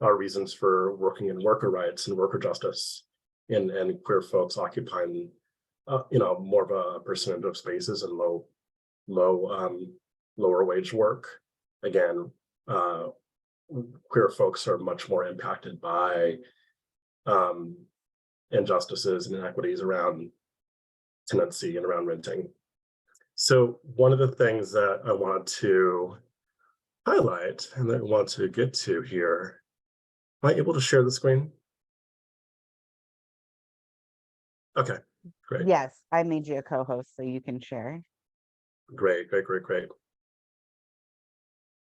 our reasons for working in worker rights and worker justice, and queer folks occupying, you know, more of a percentage of spaces and lower wage work. Again, queer folks are much more impacted by injustices and inequities around tenancy and around renting. So one of the things that I wanted to highlight and that I want to get to here, am I able to share the screen? Okay, great. Yes, I made you a co-host so you can share. Great.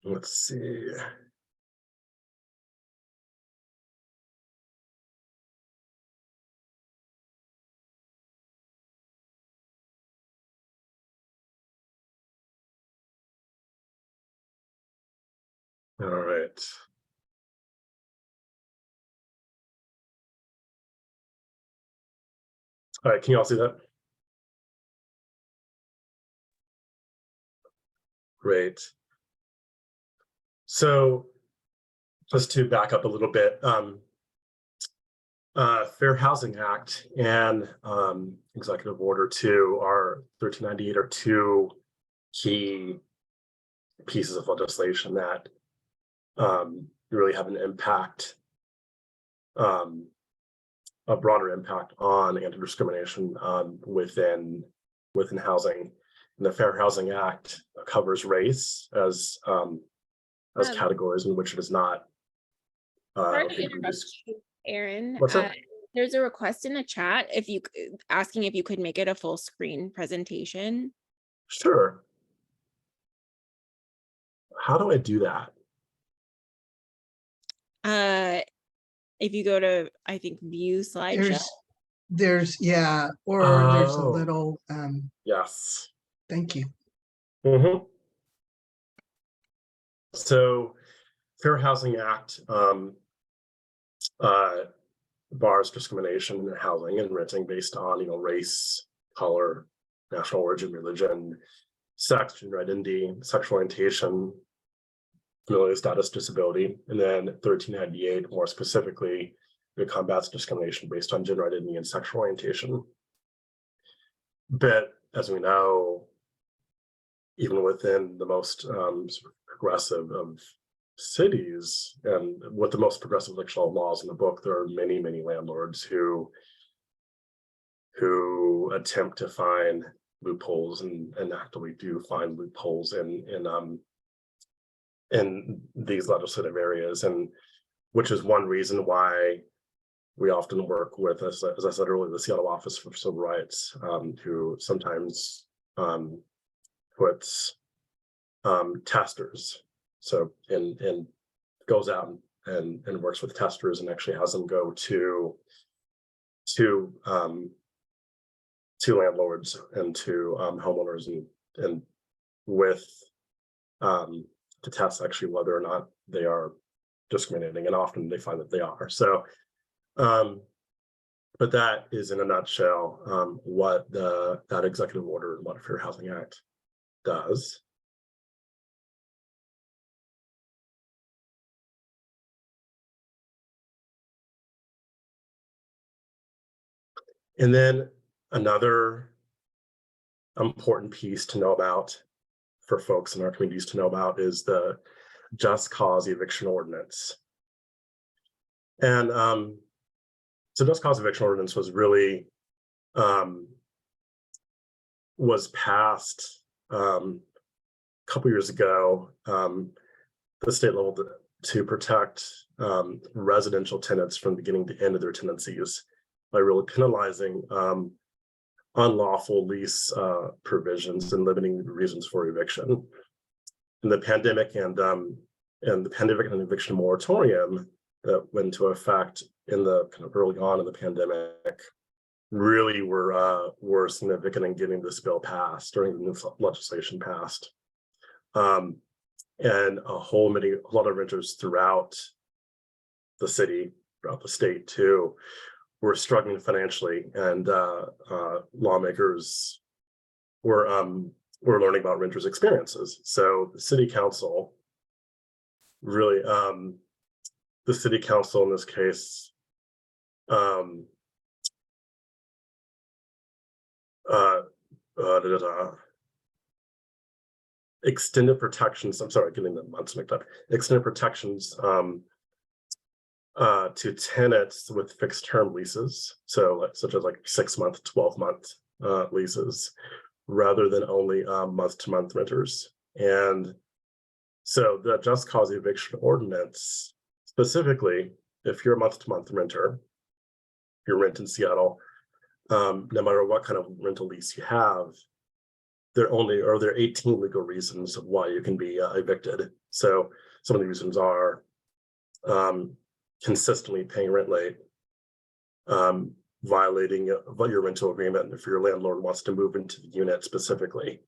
Let's see. All right. All right, can you all see that? Great. So just to back up a little bit, Fair Housing Act and Executive Order 2, our 1398, are two key pieces of legislation that really have an impact, a broader impact on anti-discrimination within housing. And the Fair Housing Act covers race as categories in which it is not. Sorry to interrupt you, Aaron. What's up? There's a request in the chat asking if you could make it a full screen presentation. Sure. How do I do that? If you go to, I think, view slideshow. There's yeah, or there's a little Yes. thank you. Mm-hmm. So Fair Housing Act bars discrimination in housing and renting based on, you know, race, color, national origin, religion, sex, gender identity, sexual orientation, familial status, disability. And then 1398, more specifically, it combats discrimination based on gender identity and sexual orientation. But as we know, even within the most sort of progressive of cities and with the most progressive electoral laws in the book, there are many landlords who attempt to find loopholes and actively do find loopholes in these legislative areas, and which is one reason why we often work with, as I said earlier, the Seattle Office for Civil Rights, who sometimes puts testers, so and goes out and works with testers and actually has them go to landlords and to homeowners and with to test actually whether or not they are discriminating, and often they find that they are. So but that is in a nutshell what that executive order and what Fair Housing Act does. And then another important piece to know about for folks in our communities to know about is the just cause eviction ordinance. And so just cause eviction ordinance was really was passed a couple years ago, the state level to protect residential tenants from beginning to end of their tenancies by really penalizing unlawful lease provisions and limiting reasons for eviction. And the pandemic and eviction moratorium that went into effect in the kind of early on in the pandemic really were significant in getting this bill passed, during the new legislation passed. And a lot of renters throughout the city, throughout the state too, were struggling financially, and lawmakers were learning about renters' experiences. So the city council really, the city council in this case, extended protections. I'm sorry, getting the months mixed up. Extended protections to tenants with fixed term leases, so such as like 6-month, 12-month leases, rather than only month-to-month renters. And so the just cause eviction ordinance, specifically, if you're a month-to-month renter, you rent in Seattle, no matter what kind of rental lease you have, there are 18 legal reasons of why you can be evicted. So some of the reasons are consistently paying rent late, violating your rental agreement if your landlord wants to move into the unit specifically.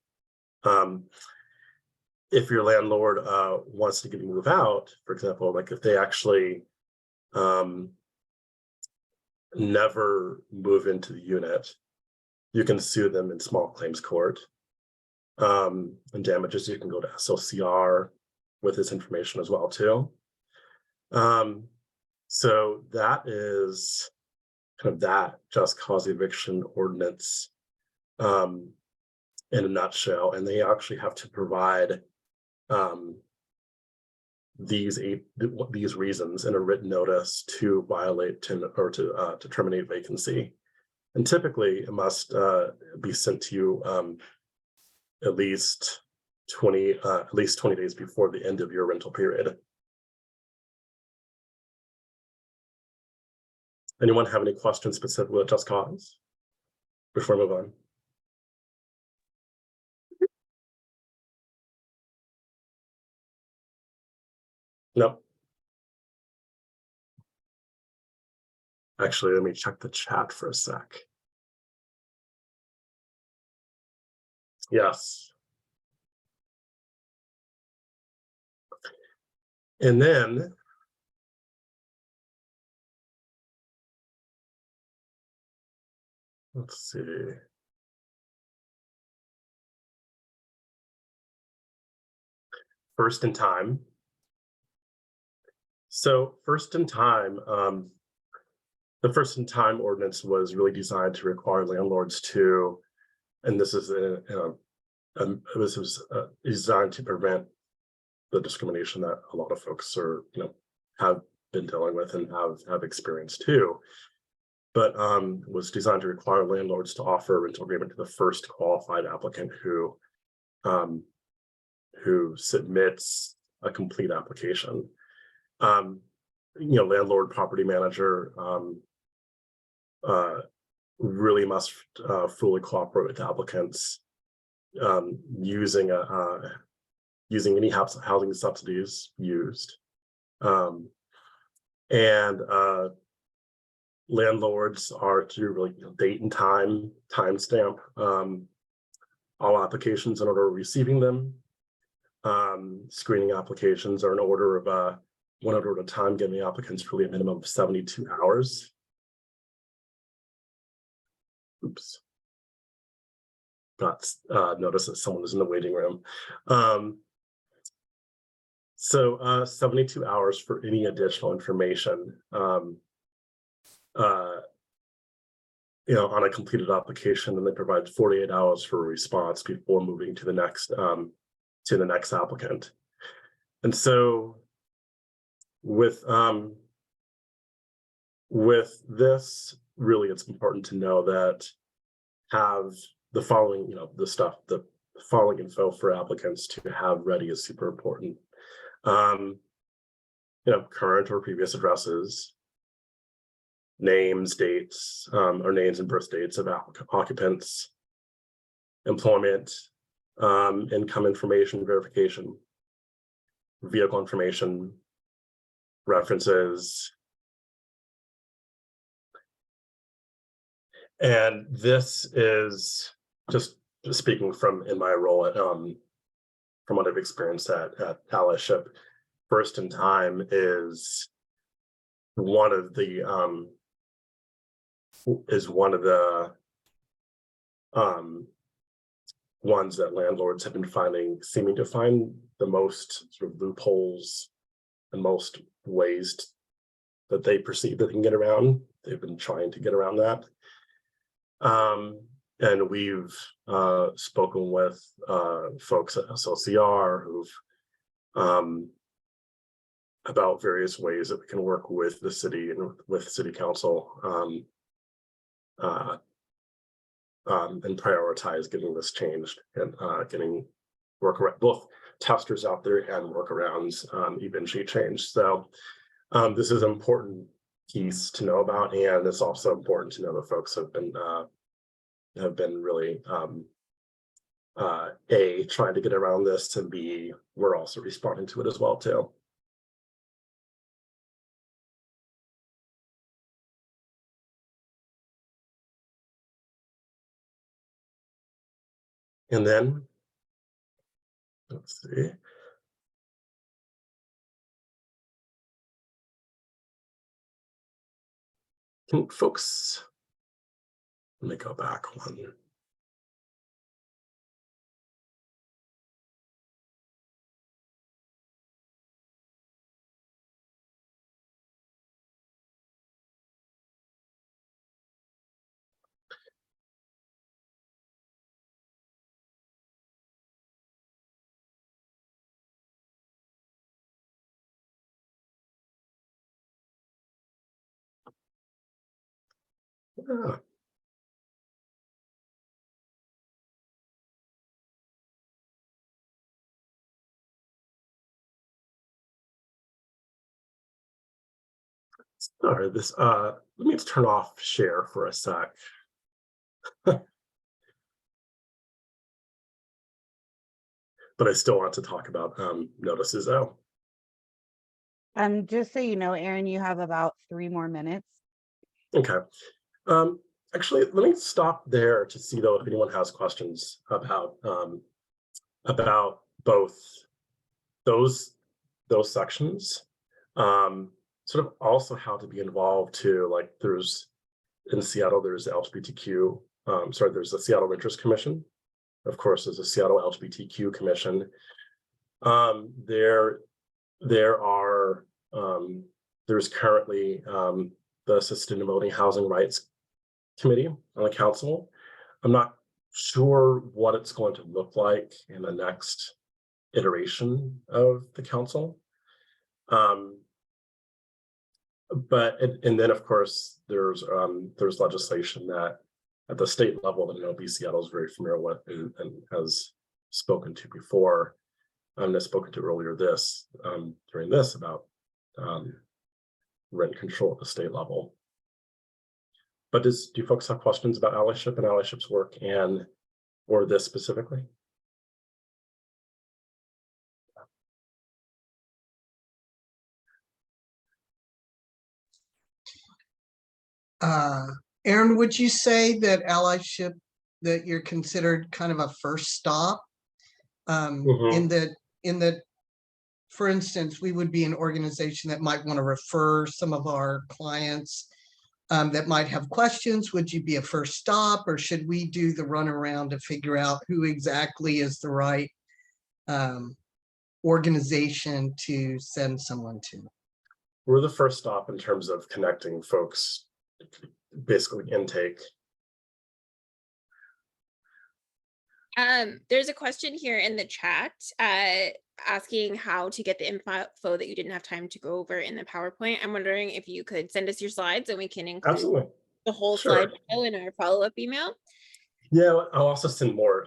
If your landlord wants to get you move out, for example, like if they actually never move into the unit, you can sue them in small claims court. And damages, you can go to SLCR with this information as well too. So that is kind of that just cause eviction ordinance in a nutshell. And they actually have to provide these reasons in a written notice to violate to terminate vacancy. And typically it must be sent to you at least 20 days before the end of your rental period. Anyone have any questions specific with just cause before we move on? No. Actually, let me check the chat for a sec. Yes. And then let's see. First in time. So first in time, the first in time ordinance was really designed to require landlords to, and this is designed to prevent the discrimination that a lot of folks are, have been dealing with and have experienced too. But was designed to require landlords to offer a rental agreement to the first qualified applicant who submits a complete application. Landlord, property manager really must fully cooperate with applicants using any housing subsidies used, and landlords are to really date and timestamp all applications in order of receiving them. Screening applications are in order of 1 order at a time, giving applicants really a minimum of 72 hours. Oops. Got notice that someone is in the waiting room. So 72 hours for any additional information on a completed application, and they provide 48 hours for a response before moving to the next applicant. And so with this, really, it's important to know that have the following, the following info for applicants to have ready is super important. Current or previous addresses, names, dates, or names and birth dates of occupants, employment, income information verification, vehicle information, references. And this is just speaking from in my role at from what I've experienced at Allyship. First in time is one of the ones that landlords have been seeming to find the most sort of loopholes and most ways that they perceive that they can get around. They've been trying to get around that. And we've spoken with folks at SLCR who've about various ways that we can work with the city and with city council and prioritize getting this changed and getting workaround, both testers out there and workarounds eventually changed. So this is an important piece to know about, and it's also important to know that folks have been really A, trying to get around this, and B, we're also responding to it as well too. And then, let's see. Can folks, let me go back one. Yeah. Sorry, this let me just turn off share for a sec. But I still want to talk about notices though. Just so you know, Aaron, you have about 3 more minutes. Okay. Actually, let me stop there to see though if anyone has questions about both those sections. Sort of also how to be involved too. Like there's in Seattle, there's LGBTQ. There's the Seattle Renters Commission. Of course, there's a Seattle LGBTQ Commission. There's currently the Assisted and Voting Housing Rights Committee on the council. I'm not sure what it's going to look like in the next iteration of the council. And then of course there's legislation that at the state level that I know Seattle is very familiar with and has spoken to before. I've spoken to earlier during this about rent control at the state level. But do you folks have questions about Allyship and Allyship's work or this specifically? Aaron, would you say that allyship, that you're considered kind of a first stop in that, for instance, we would be an organization that might want to refer some of our clients that might have questions? Would you be a first stop, or should we do the runaround to figure out who exactly is the right organization to send someone to? We're the first stop in terms of connecting folks, basically intake. There's a question here in the chat asking how to get the info that you didn't have time to go over in the PowerPoint. I'm wondering if you could send us your slides and we can include Absolutely. the whole slide in our follow-up email. Yeah, I'll also send more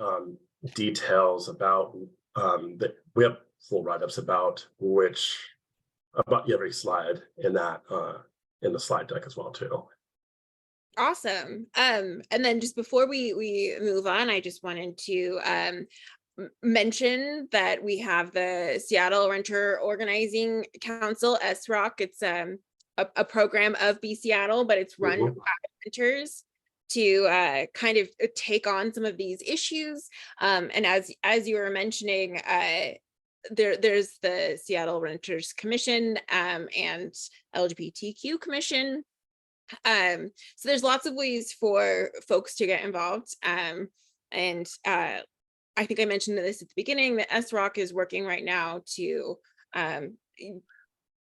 details about that. We have full write-ups about every slide in that in the slide deck as well too. Awesome. And then just before we move on, I just wanted to mention that we have the Seattle Renter Organizing Council, SROC. It's a program of B Seattle, but it's run Mhm. by renters to kind of take on some of these issues. And as you were mentioning, there's the Seattle Renters Commission and LGBTQ Commission. So there's lots of ways for folks to get involved. And I think I mentioned this at the beginning that SROC is working right now to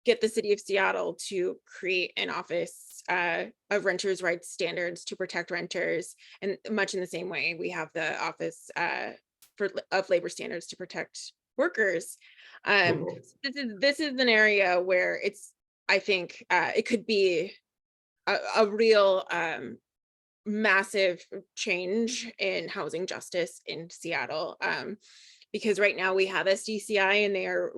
get the city of Seattle to create an office of renters' rights standards to protect renters. And much in the same way, we have the office of labor standards to protect workers. This is an area where I think it could be a real massive change in housing justice in Seattle, because right now we have SDCI and they're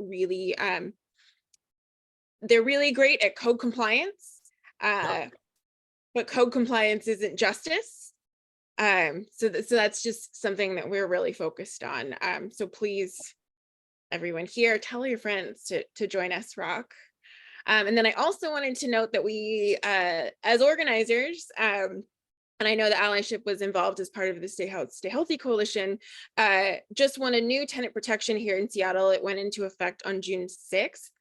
really great at code compliance, but code compliance isn't justice. So that's just something that we're really focused on. So please, everyone here, tell your friends to join SROC. And then I also wanted to note that we, as organizers, and I know that Allyship was involved as part of the Stay Healthy Coalition, just won a new tenant protection here in Seattle. It went into effect on June 6th,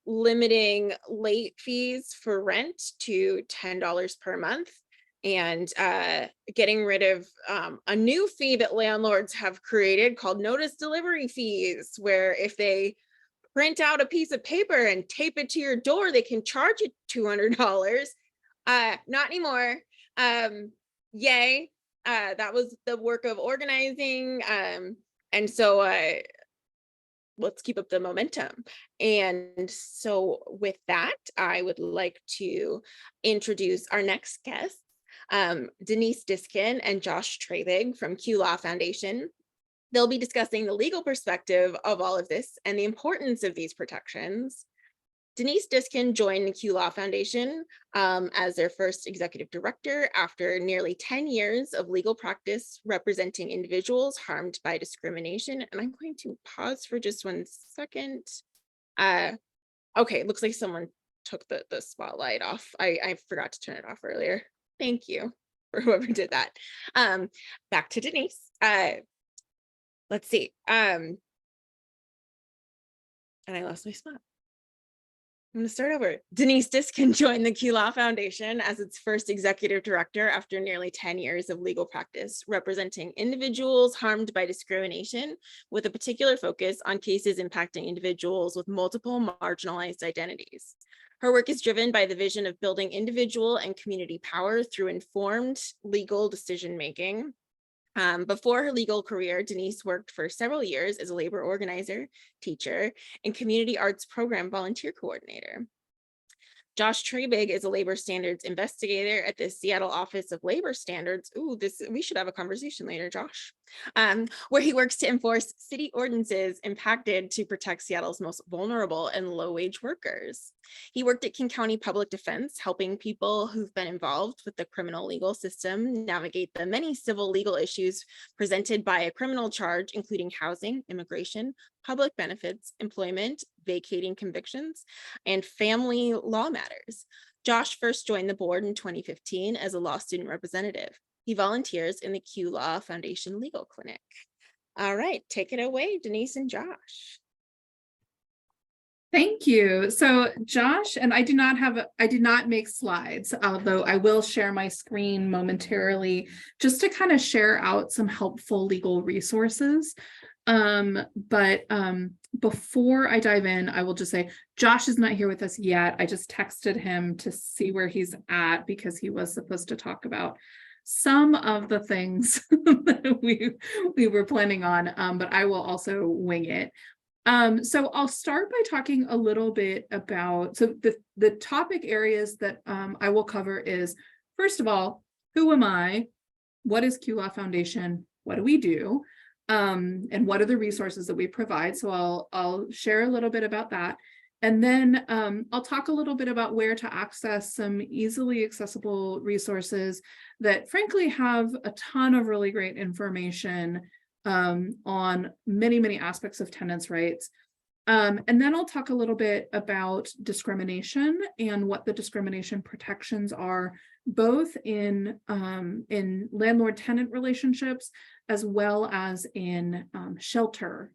limiting late fees for rent to $10 per month, and getting rid of a new fee that landlords have created called notice delivery fees, where if they print out a piece of paper and tape it to your door, they can charge you $200. Not anymore. Yay. That was the work of organizing. And so let's keep up the momentum. And so with that, I would like to introduce our next guests, Denise Diskin and Josh Trabig from QLaw Foundation. They'll be discussing the legal perspective of all of this and the importance of these protections. Denise Diskin joined the QLaw Foundation as their first executive director after nearly 10 years of legal practice representing individuals harmed by discrimination. And I'm going to pause for just 1 second. Okay, looks like someone took the spotlight off. I forgot to turn it off earlier. Thank you for whoever did that. Back to Denise. Let's see. And I lost my spot. I'm going to start over. Denise Diskin joined the QLaw Foundation as its first executive director after nearly 10 years of legal practice, representing individuals harmed by discrimination, with a particular focus on cases impacting individuals with multiple marginalized identities. Her work is driven by the vision of building individual and community power through informed legal decision-making. Before her legal career, Denise worked for several years as a labor organizer, teacher, and community arts program volunteer coordinator. Josh Trabig is a labor standards investigator at the Seattle Office of Labor Standards. Ooh, we should have a conversation later, Josh. Where he works to enforce city ordinances impacted to protect Seattle's most vulnerable and low-wage workers. He worked at King County Public Defense, helping people who've been involved with the criminal legal system navigate the many civil legal issues presented by a criminal charge, including housing, immigration, public benefits, employment, vacating convictions, and family law matters. Josh first joined the board in 2015 as a law student representative. He volunteers in the QLaw Foundation Legal Clinic. All right, take it away, Denise and Josh. Thank you. So Josh, and I did not make slides, although I will share my screen momentarily just to kind of share out some helpful legal resources. Before I dive in, I will just say Josh is not here with us yet. I just texted him to see where he's at because he was supposed to talk about some of the things that we were planning on, but I will also wing it. So I'll start by talking a little bit about, so the topic areas that I will cover is, first of all, who am I? What is QLaw Foundation? What do we do? And what are the resources that we provide? So I'll share a little bit about that. And then I'll talk a little bit about where to access some easily accessible resources that frankly have a ton of really great information on many, many aspects of tenants' rights. And then I'll talk a little bit about discrimination and what the discrimination protections are, both in landlord-tenant relationships as well as in shelter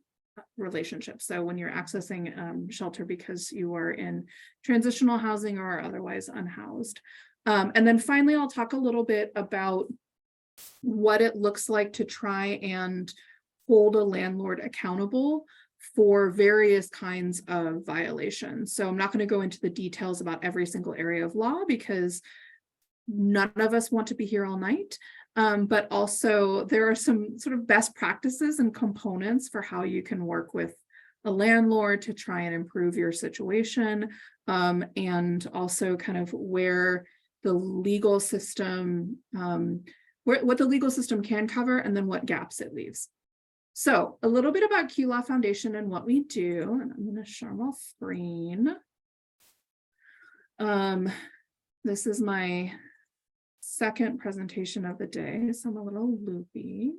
relationships. So when you're accessing shelter because you are in transitional housing or are otherwise unhoused. And then finally, I'll talk a little bit about what it looks like to try and hold a landlord accountable for various kinds of violations. So I'm not going to go into the details about every single area of law because none of us want to be here all night. But also there are some sort of best practices and components for how you can work with a landlord to try and improve your situation, and also kind of where the legal system, what the legal system can cover and then what gaps it leaves. So a little bit about QLaw Foundation and what we do, and I'm going to share my screen. This is my second presentation of the day, so I'm a little loopy.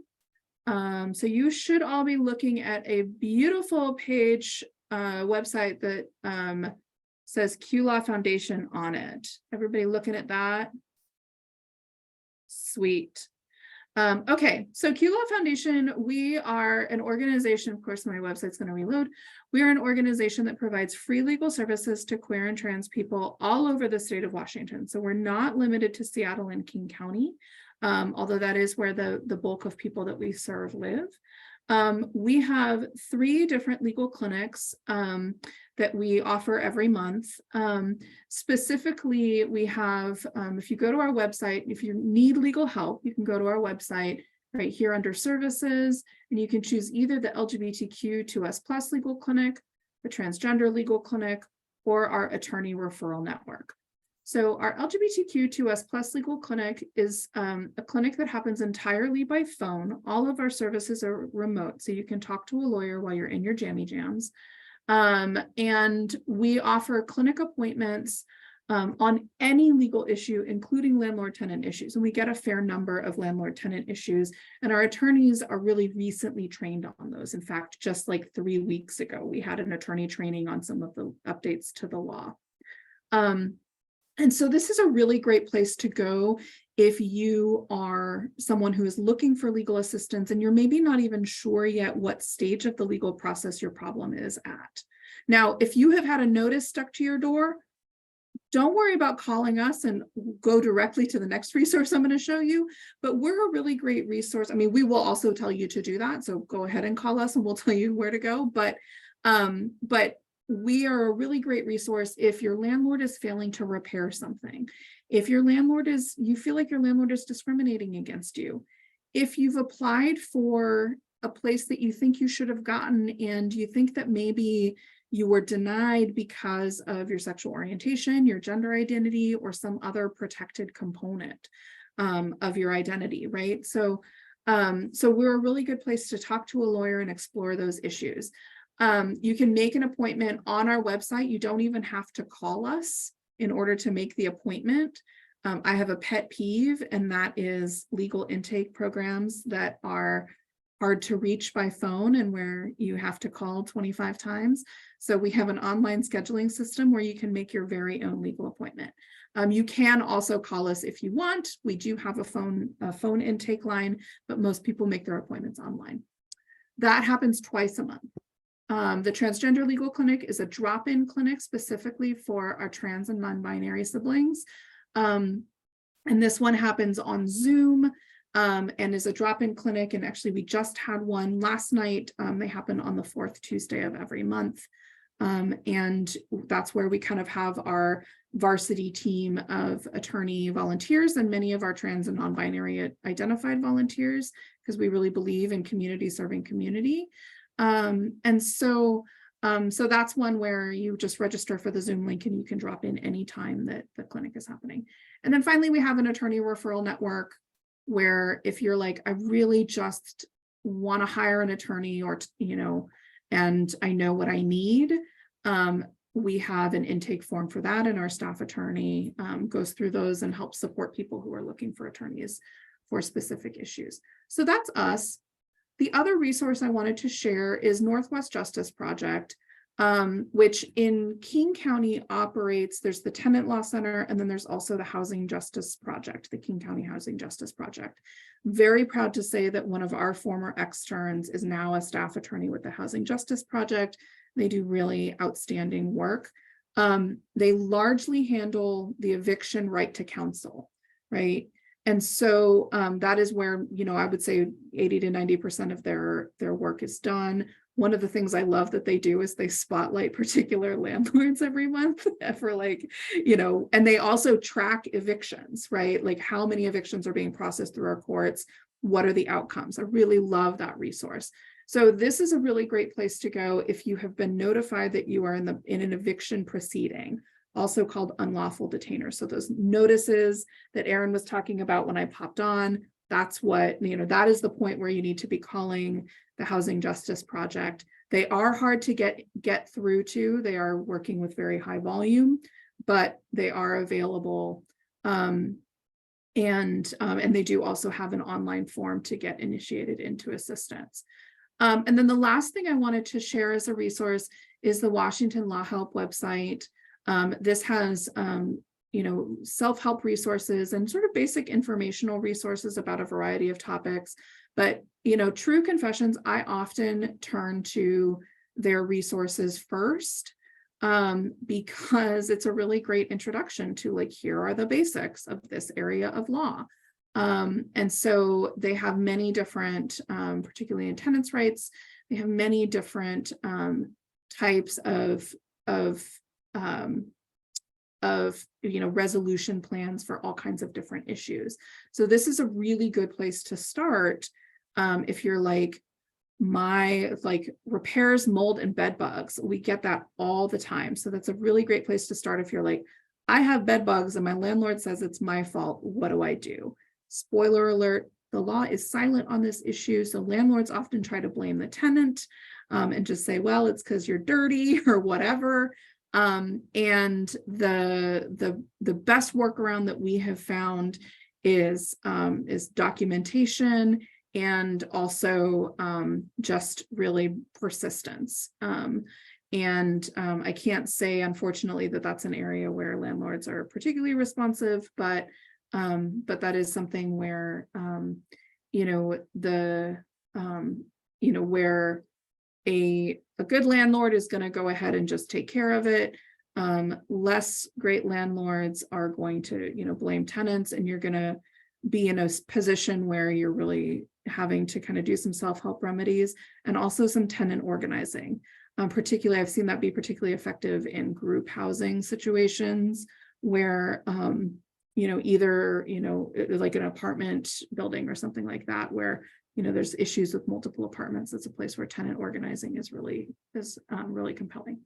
So you should all be looking at a beautiful page website that says QLaw Foundation on it. Everybody looking at that? Sweet. Okay, so QLaw Foundation, we are an organization, of course, my website's going to reload. We are an organization that provides free legal services to queer and trans people all over the state of Washington. So we're not limited to Seattle and King County, although that is where the bulk of people that we serve live. We have 3 different legal clinics that we offer every month. Specifically, we have, if you go to our website, if you need legal help, you can go to our website right here under services, and you can choose either the LGBTQ2S+ legal clinic, the transgender legal clinic, or our attorney referral network. So our LGBTQ2S+ legal clinic is a clinic that happens entirely by phone. All of our services are remote, so you can talk to a lawyer while you're in your jammy jams. And we offer clinic appointments on any legal issue, including landlord-tenant issues. And we get a fair number of landlord-tenant issues, and our attorneys are really recently trained on those. In fact, just like 3 weeks ago, we had an attorney training on some of the updates to the law. And so this is a really great place to go if you are someone who is looking for legal assistance and you're maybe not even sure yet what stage of the legal process your problem is at. Now, if you have had a notice stuck to your door, don't worry about calling us and go directly to the next resource I'm going to show you, but we're a really great resource. I mean, we will also tell you to do that, so go ahead and call us and we'll tell you where to go, but we are a really great resource if your landlord is failing to repair something. If your landlord you feel like your landlord is discriminating against you. If you've applied for a place that you think you should have gotten and you think that maybe you were denied because of your sexual orientation, your gender identity, or some other protected component of your identity, right? So we're a really good place to talk to a lawyer and explore those issues. You can make an appointment on our website. You don't even have to call us in order to make the appointment. I have a pet peeve, and that is legal intake programs that are hard to reach by phone and where you have to call 25 times. So we have an online scheduling system where you can make your very own legal appointment. You can also call us if you want. We do have a phone intake line, but most people make their appointments online. That happens twice a month. The Transgender Legal Clinic is a drop-in clinic specifically for our trans and non-binary siblings. And this one happens on Zoom and is a drop-in clinic. And actually, we just had one last night. They happen on the 4th Tuesday of every month. And that's where we kind of have our varsity team of attorney volunteers and many of our trans and non-binary identified volunteers, because we really believe in community serving community. And so that's one where you just register for the Zoom link and you can drop in anytime that the clinic is happening. And then finally, we have an attorney referral network where if you're like, I really just want to hire an attorney, or, and I know what I need, we have an intake form for that, and our staff attorney goes through those and helps support people who are looking for attorneys for specific issues. So that's us. The other resource I wanted to share is Northwest Justice Project, which in King County operates, there's the Tenant Law Center, and then there's also the Housing Justice Project, the King County Housing Justice Project. Very proud to say that one of our former externs is now a staff attorney with the Housing Justice Project. They do really outstanding work. They largely handle the eviction right to counsel, right? And so that is where, you know, I would say 80 to 90% of their work is done. One of the things I love that they do is they spotlight particular landlords every month for, like, you know, and they also track evictions, right? Like how many evictions are being processed through our courts? What are the outcomes? I really love that resource. So this is a really great place to go if you have been notified that you are in an eviction proceeding, also called unlawful detainer. So those notices that Aaron was talking about when I popped on, that's what, you know, that is the point where you need to be calling the Housing Justice Project. They are hard to get through to. They are working with very high volume, but they are available. And they do also have an online form to get initiated into assistance. And then the last thing I wanted to share as a resource is the Washington Law Help website. This has, you know, self-help resources and sort of basic informational resources about a variety of topics. But, you know, true confessions, I often turn to their resources first because it's a really great introduction to, like, here are the basics of this area of law. And so they have many different, particularly in tenants' rights, they have many different types of you know, resolution plans for all kinds of different issues. So this is a really good place to start if you're like, repairs, mold, and bed bugs. We get that all the time. So that's a really great place to start if you're like, I have bed bugs and my landlord says it's my fault. What do I do? Spoiler alert, the law is silent on this issue. So landlords often try to blame the tenant and just say, well, it's because you're dirty or whatever. And the best workaround that we have found is documentation and also just really persistence. I can't say, unfortunately, that that's an area where landlords are particularly responsive, but that is something where you know, where a good landlord is going to go ahead and just take care of it. Less great landlords are going to, you know, blame tenants, and you're going to be in a position where you're really having to kind of do some self-help remedies and also some tenant organizing. Particularly, I've seen that be particularly effective in group housing situations where, you know, either, you know, like an apartment building or something like that, where, you know, there's issues with multiple apartments. It's a place where tenant organizing is really compelling.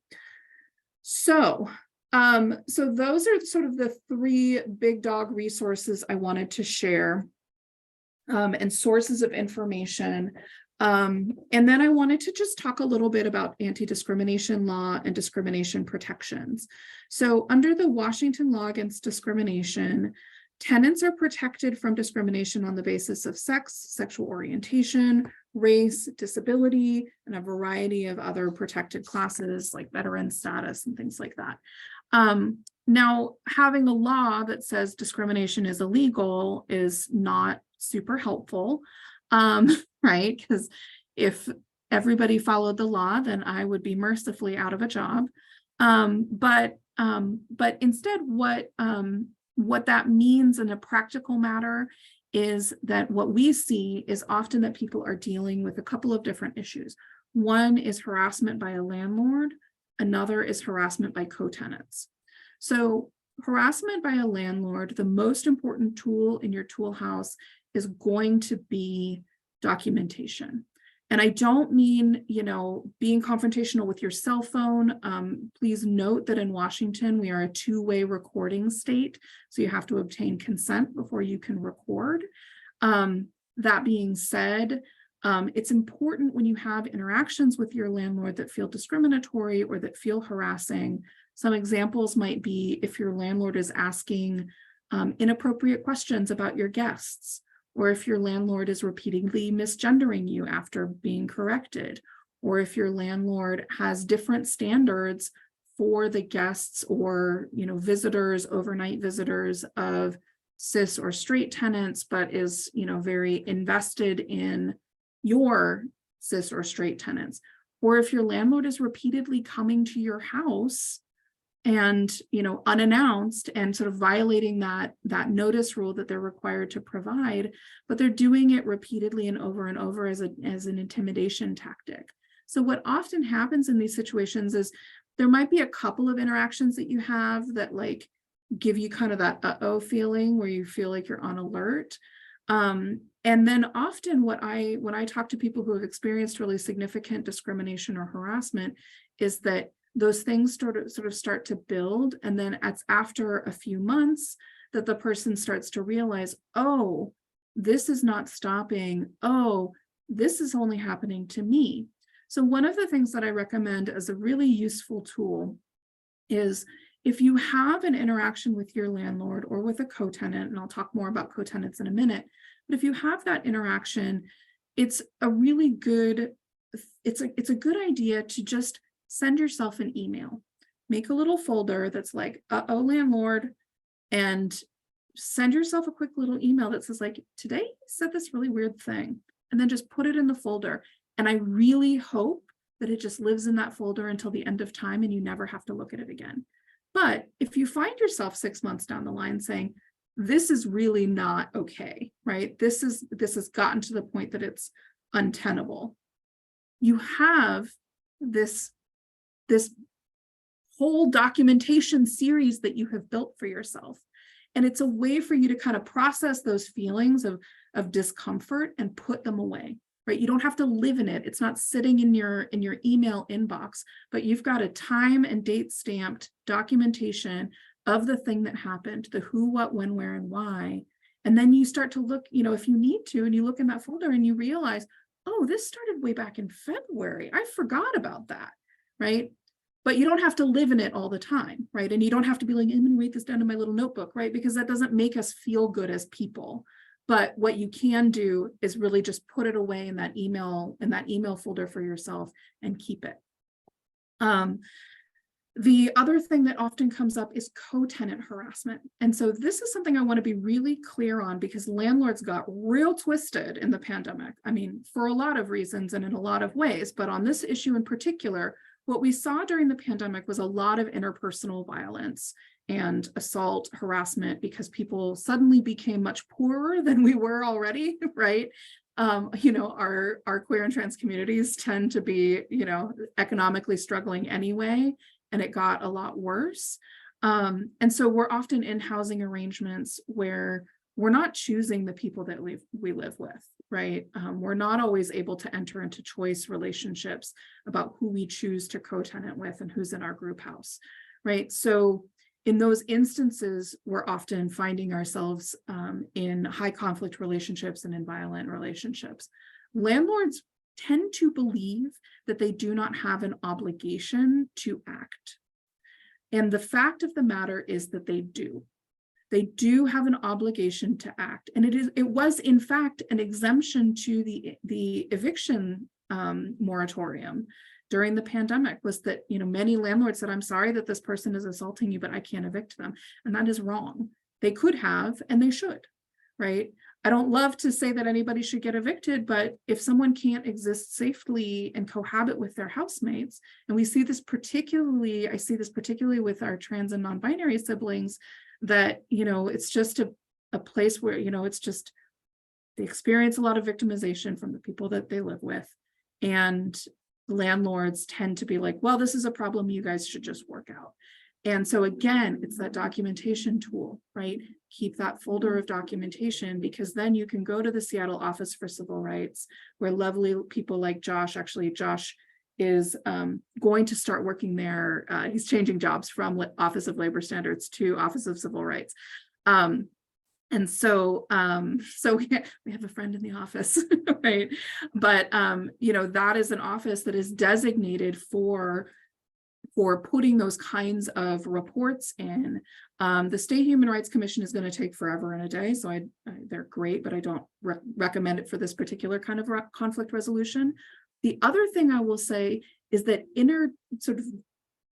So those are sort of the three big dog resources I wanted to share, and sources of information. And then I wanted to just talk a little bit about anti-discrimination law and discrimination protections. So under the Washington Law Against Discrimination, tenants are protected from discrimination on the basis of sex, sexual orientation, race, disability, and a variety of other protected classes like veteran status and things like that. Now, having a law that says discrimination is illegal is not super helpful, right? Because if everybody followed the law, then I would be mercifully out of a job. But instead, what that means in a practical matter is that what we see is often that people are dealing with a couple of different issues. One is harassment by a landlord, another is harassment by co-tenants. So harassment by a landlord, the most important tool in your tool house is going to be documentation. And I don't mean, you know, being confrontational with your cell phone. Please note that in Washington, we are a two-way recording state. So you have to obtain consent before you can record. That being said, It's important when you have interactions with your landlord that feel discriminatory or that feel harassing. Some examples might be if your landlord is asking inappropriate questions about your guests, or if your landlord is repeatedly misgendering you after being corrected, or if your landlord has different standards for the guests or, visitors, overnight visitors of cis or straight tenants, but is, very invested in your cis or straight tenants. Or if your landlord is repeatedly coming to your house and, unannounced and sort of violating that notice rule that they're required to provide, but they're doing it repeatedly and over as an intimidation tactic. So what often happens in these situations is there might be a couple of interactions that you have that like give you kind of that uh-oh feeling where you feel like you're on alert. And then often when I talk to people who have experienced really significant discrimination or harassment is that those things sort of start to build. And then it's after a few months that the person starts to realize, oh, this is not stopping. Oh, this is only happening to me. So one of the things that I recommend as a really useful tool is if you have an interaction with your landlord or with a co-tenant, and I'll talk more about co-tenants in a minute, but if you have that interaction, it's a good idea to just send yourself an email. Make a little folder that's like, uh-oh, landlord, and send yourself a quick little email that says like, today you said this really weird thing, and then just put it in the folder. And I really hope that it just lives in that folder until the end of time and you never have to look at it again. But if you find yourself 6 months down the line saying, this is really not okay, right? This has gotten to the point that it's untenable. You have this whole documentation series that you have built for yourself. And it's a way for you to kind of process those feelings of discomfort and put them away. Right? You don't have to live in it. It's not sitting in your email inbox, but you've got a time and date stamped documentation of the thing that happened, the who, what, when, where, and why. And then you start to look, if you need to, and you look in that folder and you realize, oh, this started way back in February. I forgot about that, right? But you don't have to live in it all the time, right? And you don't have to be like, I'm going to write this down in my little notebook, right? Because that doesn't make us feel good as people. But what you can do is really just put it away in that email folder for yourself and keep it. The other thing that often comes up is co-tenant harassment. And so this is something I want to be really clear on because landlords got real twisted in the pandemic. I mean, for a lot of reasons and in a lot of ways, but on this issue in particular, what we saw during the pandemic was a lot of interpersonal violence and assault, harassment, because people suddenly became much poorer than we were already, right? Our queer and trans communities tend to be, economically struggling anyway, and it got a lot worse. And so we're often in housing arrangements where we're not choosing the people that we live with, right? We're not always able to enter into choice relationships about who we choose to co-tenant with and who's in our group house, right? So in those instances, we're often finding ourselves in high conflict relationships and in violent relationships. Landlords tend to believe that they do not have an obligation to act. And the fact of the matter is that they do. They do have an obligation to act. And it was in fact an exemption to the eviction moratorium during the pandemic, was that, many landlords said, I'm sorry that this person is assaulting you, but I can't evict them. And that is wrong. They could have, and they should, right? I don't love to say that anybody should get evicted, but if someone can't exist safely and cohabit with their housemates, and I see this particularly with our trans and non-binary siblings, that, it's just a place where, it's just, they experience a lot of victimization from the people that they live with. And landlords tend to be like, well, this is a problem you guys should just work out. And so again, it's that documentation tool, right? Keep that folder of documentation, because then you can go to the Seattle Office for Civil Rights, where lovely people like Josh, Josh is going to start working there. He's changing jobs from Office of Labor Standards to Office of Civil Rights. And And so, so we have a friend in the office, right? But, that is an office that is designated for putting those kinds of reports in. The State Human Rights Commission is going to take forever and a day. So they're great, but I don't recommend it for this particular kind of conflict resolution. The other thing I will say is that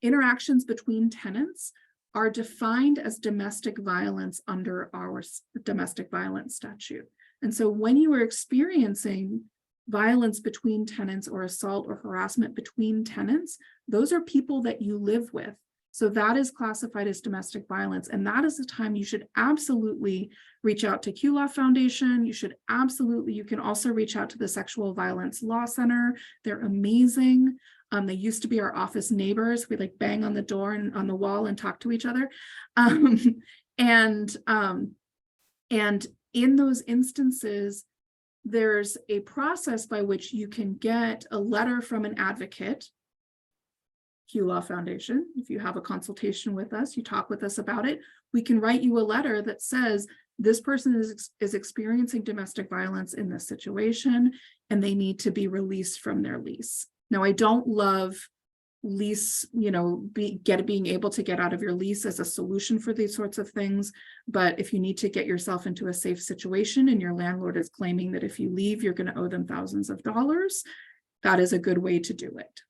interactions between tenants are defined as domestic violence under our domestic violence statute. And so when you are experiencing violence between tenants or assault or harassment between tenants, those are people that you live with. So that is classified as domestic violence. And that is the time you should absolutely reach out to QLaw Foundation. You can also reach out to the Sexual Violence Law Center. They're amazing. They used to be our office neighbors. We like bang on the door and on the wall and talk to each other. And in those instances, there's a process by which you can get a letter from an advocate, QLaw Foundation. If you have a consultation with us, you talk with us about it, we can write you a letter that says this person is experiencing domestic violence in this situation and they need to be released from their lease. Now, I don't love lease, being able to get out of your lease as a solution for these sorts of things. But if you need to get yourself into a safe situation and your landlord is claiming that if you leave, you're going to owe them thousands of dollars, that is a good way to do it.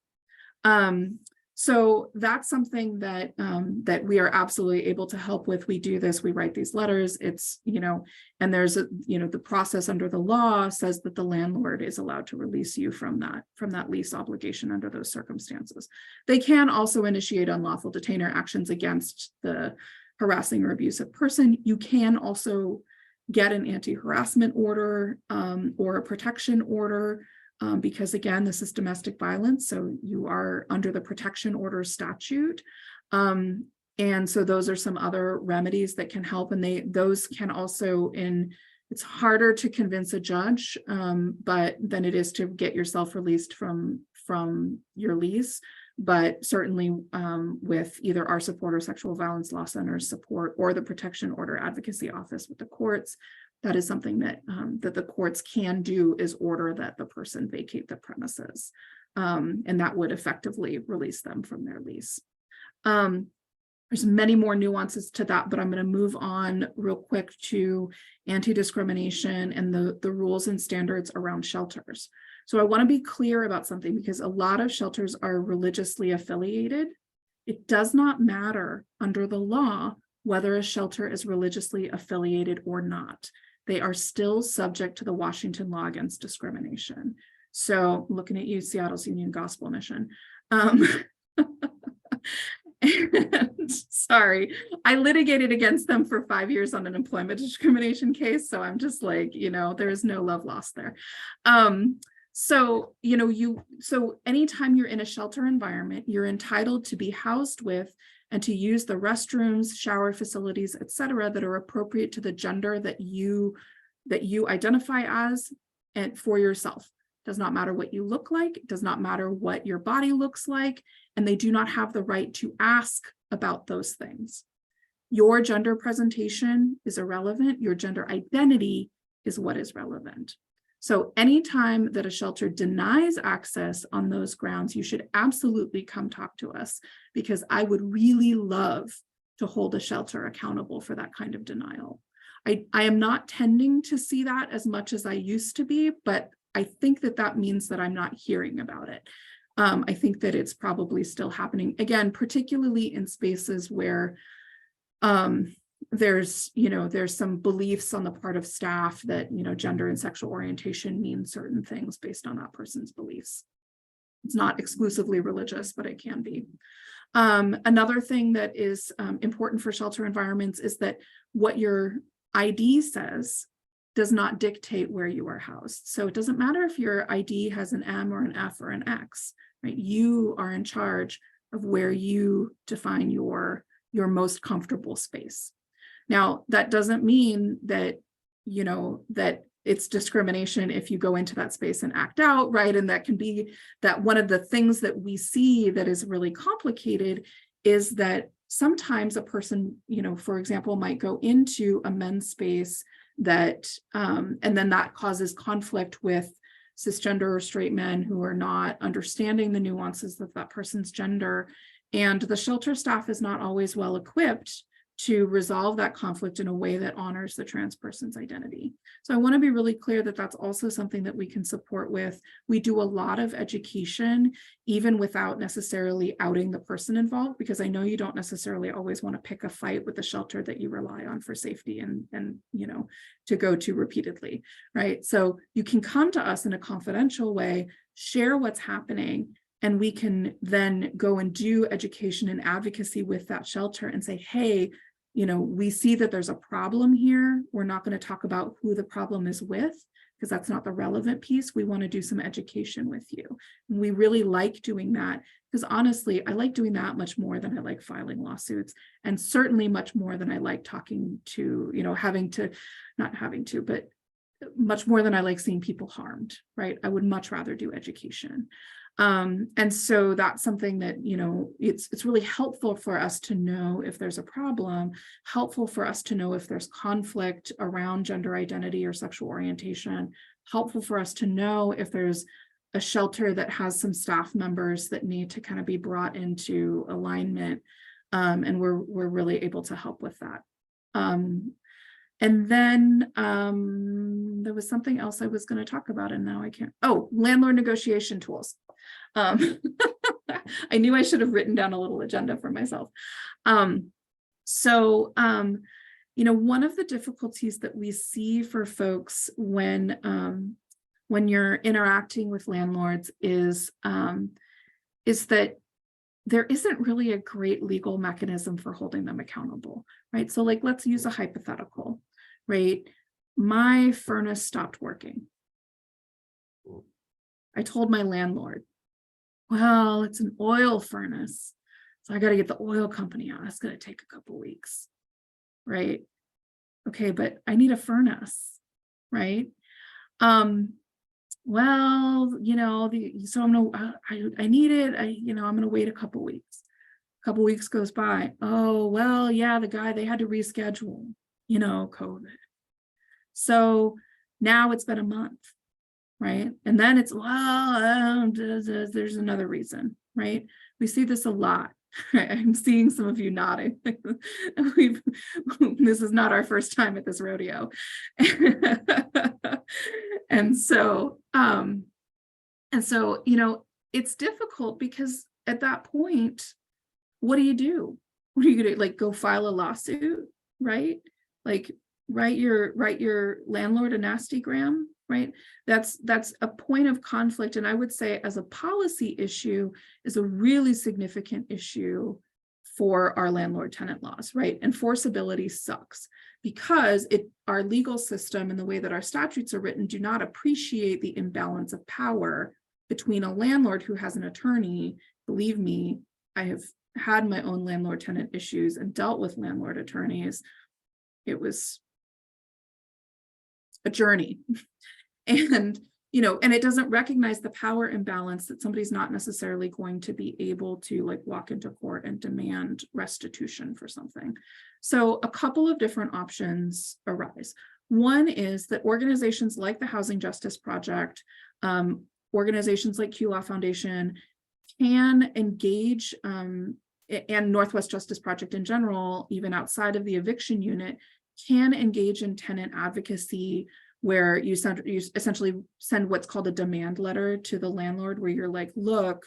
So that's something that that we are absolutely able to help with. We do this, we write these letters. It's, and there's the process under the law says that the landlord is allowed to release you from that lease obligation under those circumstances. They can also initiate unlawful detainer actions against the harassing or abusive person. You can also get an anti-harassment order or a protection order. Because again, this is domestic violence, so you are under the protection order statute. And so those are some other remedies that can help, and those can also it's harder to convince a judge, but than it is to get yourself released from your lease. But certainly with either our support or Sexual Violence Law Center's support or the Protection Order Advocacy Office with the courts, that is something that that the courts can do, is order that the person vacate the premises. And that would effectively release them from their lease. There's many more nuances to that, but I'm going to move on real quick to anti-discrimination and the rules and standards around shelters. So I want to be clear about something, because a lot of shelters are religiously affiliated. It does not matter under the law whether a shelter is religiously affiliated or not. They are still subject to the Washington law against discrimination. So looking at you, Seattle's Union Gospel Mission. And sorry, I litigated against them for 5 years on an employment discrimination case. So I'm just like, there is no love lost there. So anytime you're in a shelter environment, you're entitled to be housed with and to use the restrooms, shower facilities, et cetera, that are appropriate to the gender that you identify as and for yourself. Does not matter what you look like, it does not matter what your body looks like, and they do not have the right to ask about those things. Your gender presentation is irrelevant, your gender identity is what is relevant. So anytime that a shelter denies access on those grounds, you should absolutely come talk to us, because I would really love to hold a shelter accountable for that kind of denial. I am not tending to see that as much as I used to be, but I think that means that I'm not hearing about it. I think that it's probably still happening, again, particularly in spaces where there's some beliefs on the part of staff that, gender and sexual orientation mean certain things based on that person's beliefs. It's not exclusively religious, but it can be. Another thing that is important for shelter environments is that what your ID says does not dictate where you are housed. So it doesn't matter if your ID has an M or an F or an X, right? You are in charge of where you define your most comfortable space. Now, that doesn't mean that, that it's discrimination if you go into that space and act out, right? And that can be that one of the things that we see that is really complicated is that sometimes a person, for example, might go into a men's space that, and then that causes conflict with cisgender or straight men who are not understanding the nuances of that person's gender. And the shelter staff is not always well equipped to resolve that conflict in a way that honors the trans person's identity. So I want to be really clear that that's also something that we can support with. We do a lot of education, even without necessarily outing the person involved, because I know you don't necessarily always want to pick a fight with the shelter that you rely on for safety and to go to repeatedly, right? So you can come to us in a confidential way, share what's happening, and we can then go and do education and advocacy with that shelter and say, hey, we see that there's a problem here. We're not going to talk about who the problem is with, because that's not the relevant piece. We want to do some education with you. And we really like doing that, because honestly, I like doing that much more than I like filing lawsuits, and certainly much more than I like talking to, but much more than I like seeing people harmed, right? I would much rather do education. And so that's something that, it's really helpful for us to know if there's a problem, helpful for us to know if there's conflict around gender identity or sexual orientation, helpful for us to know if there's a shelter that has some staff members that need to kind of be brought into alignment. And we're really able to help with that. And then there was something else I was going to talk about, and now I can't. Oh, landlord negotiation tools. I knew I should have written down a little agenda for myself. So one of the difficulties that we see for folks when you're interacting with landlords is that there isn't really a great legal mechanism for holding them accountable, right? So like, let's use a hypothetical, right? My furnace stopped working. I told my landlord, well, it's an oil furnace, so I got to get the oil company out. That's going to take a couple weeks, right? Okay, but I need a furnace, right? Well, so I need it. I'm going to wait a couple weeks. A couple weeks goes by. Oh, well, yeah, they had to reschedule, COVID. So now it's been a month, right? And then it's, there's another reason, right? We see this a lot. I'm seeing some of you nodding. This is not our first time at this rodeo. And so, it's difficult because at that point, what do you do? What are you gonna like go file a lawsuit, right? Like write your landlord a nasty gram, right? That's a point of conflict. And I would say as a policy issue is a really significant issue for our landlord tenant laws, right? Enforceability sucks because our legal system and the way that our statutes are written do not appreciate the imbalance of power between a landlord who has an attorney. Believe me, I have had my own landlord tenant issues and dealt with landlord attorneys. It was a journey. And it doesn't recognize the power imbalance that somebody's not necessarily going to be able to like walk into court and demand restitution for something. So a couple of different options arise. One is that organizations like the Housing Justice Project, organizations like QLaw Foundation can engage, and Northwest Justice Project in general, even outside of the eviction unit, can engage in tenant advocacy, where you essentially send what's called a demand letter to the landlord, where you're like, look,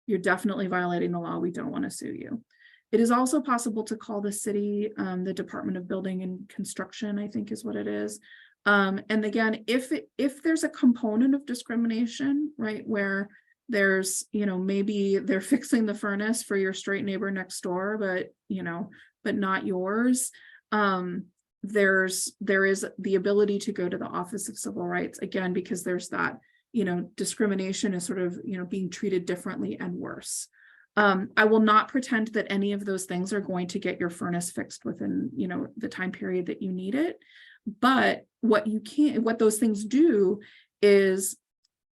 you're definitely violating the law. We don't want to sue you. It is also possible to call the city, the Department of Building and Construction, I think is what it is. And again, if there's a component of discrimination, right, where there's, maybe they're fixing the furnace for your straight neighbor next door, but not yours. There is the ability to go to the Office of Civil Rights, again, because there's that, discrimination is sort of, being treated differently and worse. I will not pretend that any of those things are going to get your furnace fixed within, the time period that you need it. But what those things do is,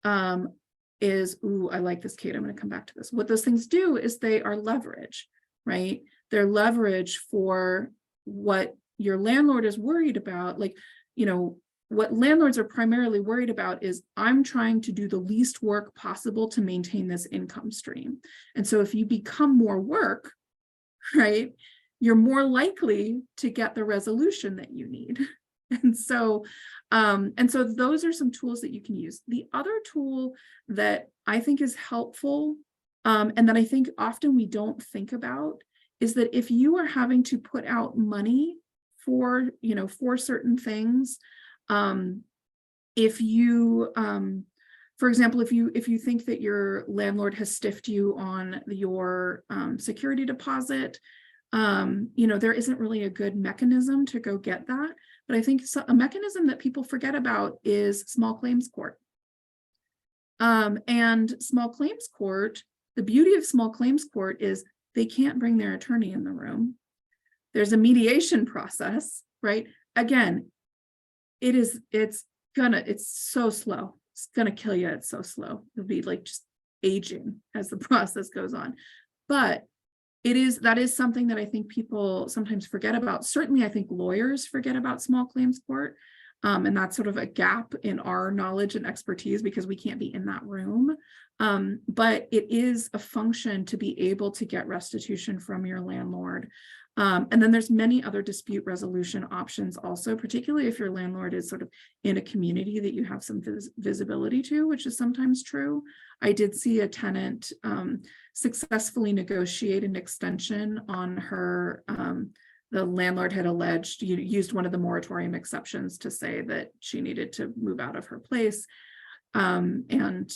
ooh, I like this, Kate, I'm going to come back to this. What those things do is they are leverage, right? They're leverage for what your landlord is worried about. Like, what landlords are primarily worried about is, I'm trying to do the least work possible to maintain this income stream. And so if you become more work, right, you're more likely to get the resolution that you need. And so those are some tools that you can use. The other tool that I think is helpful, and that I think often we don't think about, is that if you are having to put out money for certain things, if you, for example, if you think that your landlord has stiffed you on your security deposit, there isn't really a good mechanism to go get that. But I think a mechanism that people forget about is small claims court. And small claims court, the beauty of small claims court is they can't bring their attorney in the room. There's a mediation process, right? Again, it's so slow. It's gonna kill you. It's so slow. It'll be like just aging as the process goes on. But that is something that I think people sometimes forget about. Certainly, I think lawyers forget about small claims court. And that's sort of a gap in our knowledge and expertise because we can't be in that room. But it is a function to be able to get restitution from your landlord. And then there's many other dispute resolution options also, particularly if your landlord is sort of in a community that you have some visibility to, which is sometimes true. I did see a tenant successfully negotiate an extension on her. The landlord had alleged, used one of the moratorium exceptions to say that she needed to move out of her place. And,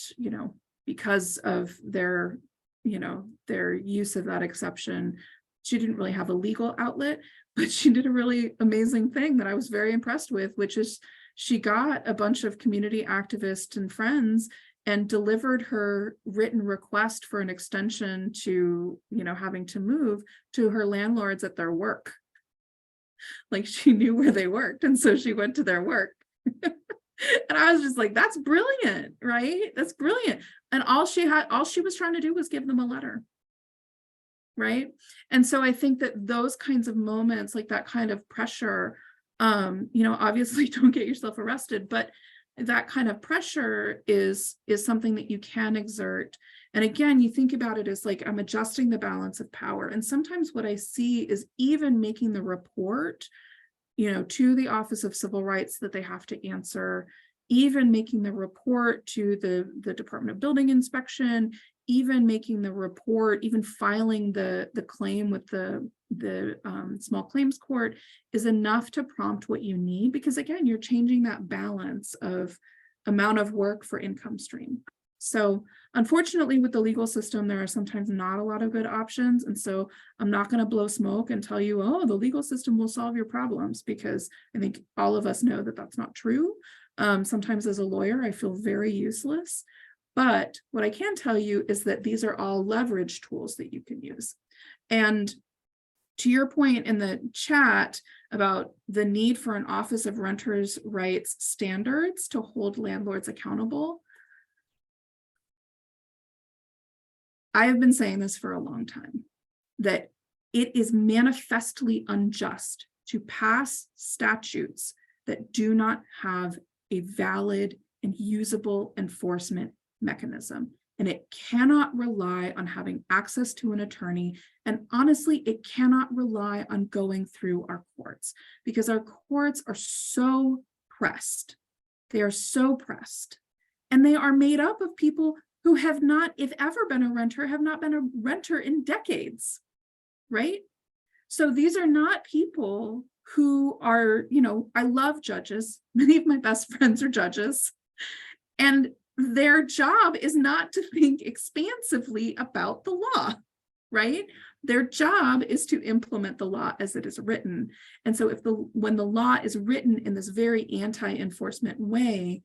because of their use of that exception, she didn't really have a legal outlet, but she did a really amazing thing that I was very impressed with, which is she got a bunch of community activists and friends and delivered her written request for an extension to, having to move to her landlords at their work. Like, she knew where they worked. And so she went to their work. And I was just like, that's brilliant, right? That's brilliant. And all she was trying to do was give them a letter. Right. And so I think that those kinds of moments, like that kind of pressure, obviously don't get yourself arrested, but that kind of pressure is something that you can exert. And again, you think about it as like, I'm adjusting the balance of power. And sometimes what I see is even making the report, to the Office of Civil Rights that they have to answer, even making the report to the Department of Building Inspection, even making the report, even filing the claim with the small claims court is enough to prompt what you need, because again, you're changing that balance of amount of work for income stream. So unfortunately, with the legal system, there are sometimes not a lot of good options. And so I'm not going to blow smoke and tell you, oh, the legal system will solve your problems, because I think all of us know that that's not true. Sometimes as a lawyer, I feel very useless. But what I can tell you is that these are all leverage tools that you can use. And to your point in the chat about the need for an Office of Renters' Rights standards to hold landlords accountable, I have been saying this for a long time, that it is manifestly unjust to pass statutes that do not have a valid and usable enforcement mechanism. And it cannot rely on having access to an attorney. And honestly, it cannot rely on going through our courts, because our courts are so pressed. They are so pressed. And they are made up of people who have not, if ever, been a renter, have not been a renter in decades, right? So these are not people who are, I love judges. Many of my best friends are judges. And their job is not to think expansively about the law, right? Their job is to implement the law as it is written. And so when the law is written in this very anti-enforcement way,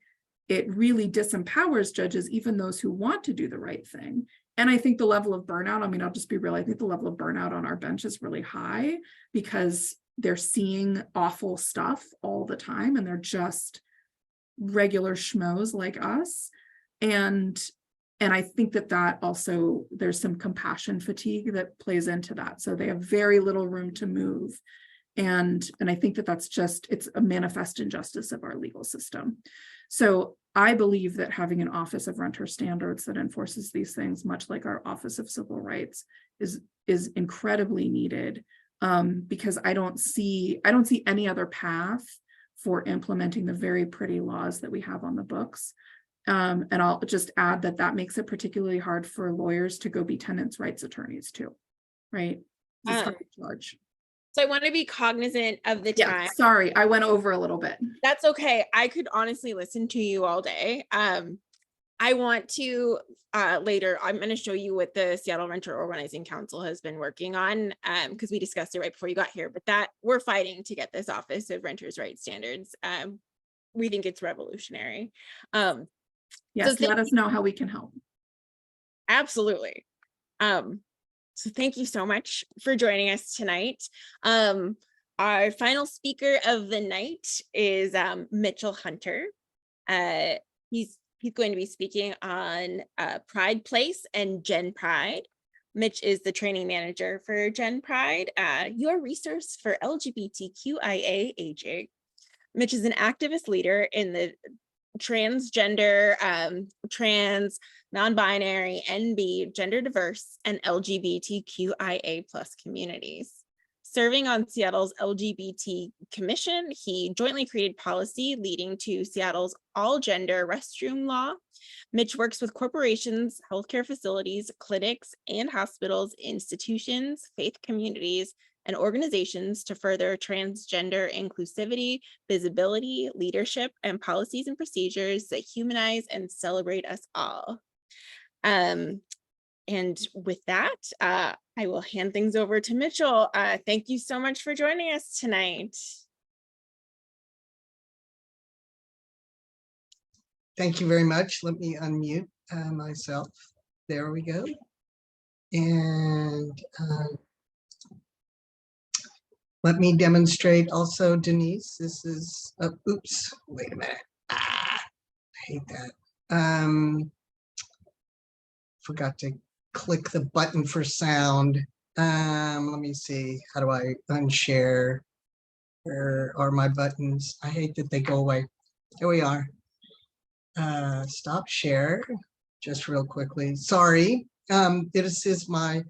it really disempowers judges, even those who want to do the right thing. And I think the level of burnout, I'll just be real, I think the level of burnout on our bench is really high, because they're seeing awful stuff all the time, and they're just regular schmoes like us. And And I think that also, there's some compassion fatigue that plays into that. So they have very little room to move. And I think that's just, it's a manifest injustice of our legal system. So I believe that having an Office of Renter Standards that enforces these things, much like our Office of Civil Rights, is incredibly needed, because I don't see any other path for implementing the very pretty laws that we have on the books. And I'll just add that makes it particularly hard for lawyers to go be tenants' rights attorneys too, right? It's hard to charge. So I want to be cognizant of the Yeah, time. sorry, I went over a little bit. That's okay. I could honestly listen to you all day. I want to later, I'm going to show you what the Seattle Renter Organizing Council has been working on, because we discussed it right before you got here, but that we're fighting to get this Office of Renters' Rights Standards. We think it's revolutionary. Yes, let us know how we can help. Absolutely. So thank you so much for joining us tonight. Our final speaker of the night is Mitchell Hunter. He's going to be speaking on Pride Place and Gen Pride. Mitch is the training manager for Gen Pride, your resource for LGBTQIA aging. Mitch is an activist leader in the transgender, trans, non-binary, NB, gender diverse, and LGBTQIA+ communities. Serving on Seattle's LGBT Commission, he jointly created policy leading to Seattle's all-gender restroom law. Mitch works with corporations, healthcare facilities, clinics, and hospitals, institutions, faith communities, and organizations to further transgender inclusivity, visibility, leadership, and policies and procedures that humanize and celebrate us all. And with that, I will hand things over to Mitchell. Thank you so much for joining us tonight. Thank you very much. Let me unmute myself. There we go. And let me demonstrate also, Denise. This is, oops, wait a minute. I hate that. Forgot to click the button for sound. Let me see. How do I unshare? Where are my buttons? I hate that they go away. Here we are. Stop share. Just real quickly. Sorry. This is my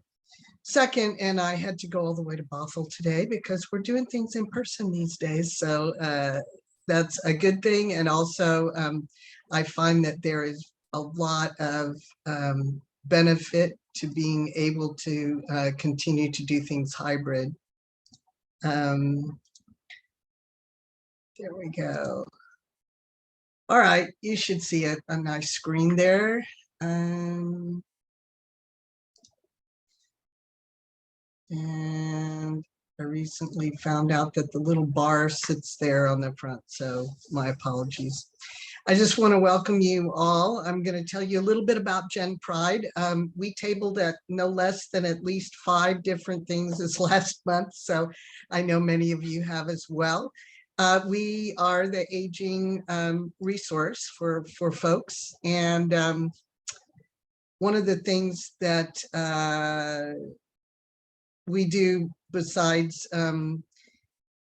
second, and I had to go all the way to Bothell today because we're doing things in person these days. So that's a good thing. And also, I find that there is a lot of benefit to being able to continue to do things hybrid. There we go. All right, you should see a nice screen there. And I recently found out that the little bar sits there on the front, so my apologies. I just want to welcome you all. I'm going to tell you a little bit about Gen Pride. We tabled at no less than at least 5 different things this last month, so I know many of you have as well. We are the aging resource for folks, and one of the things that we do besides, I'm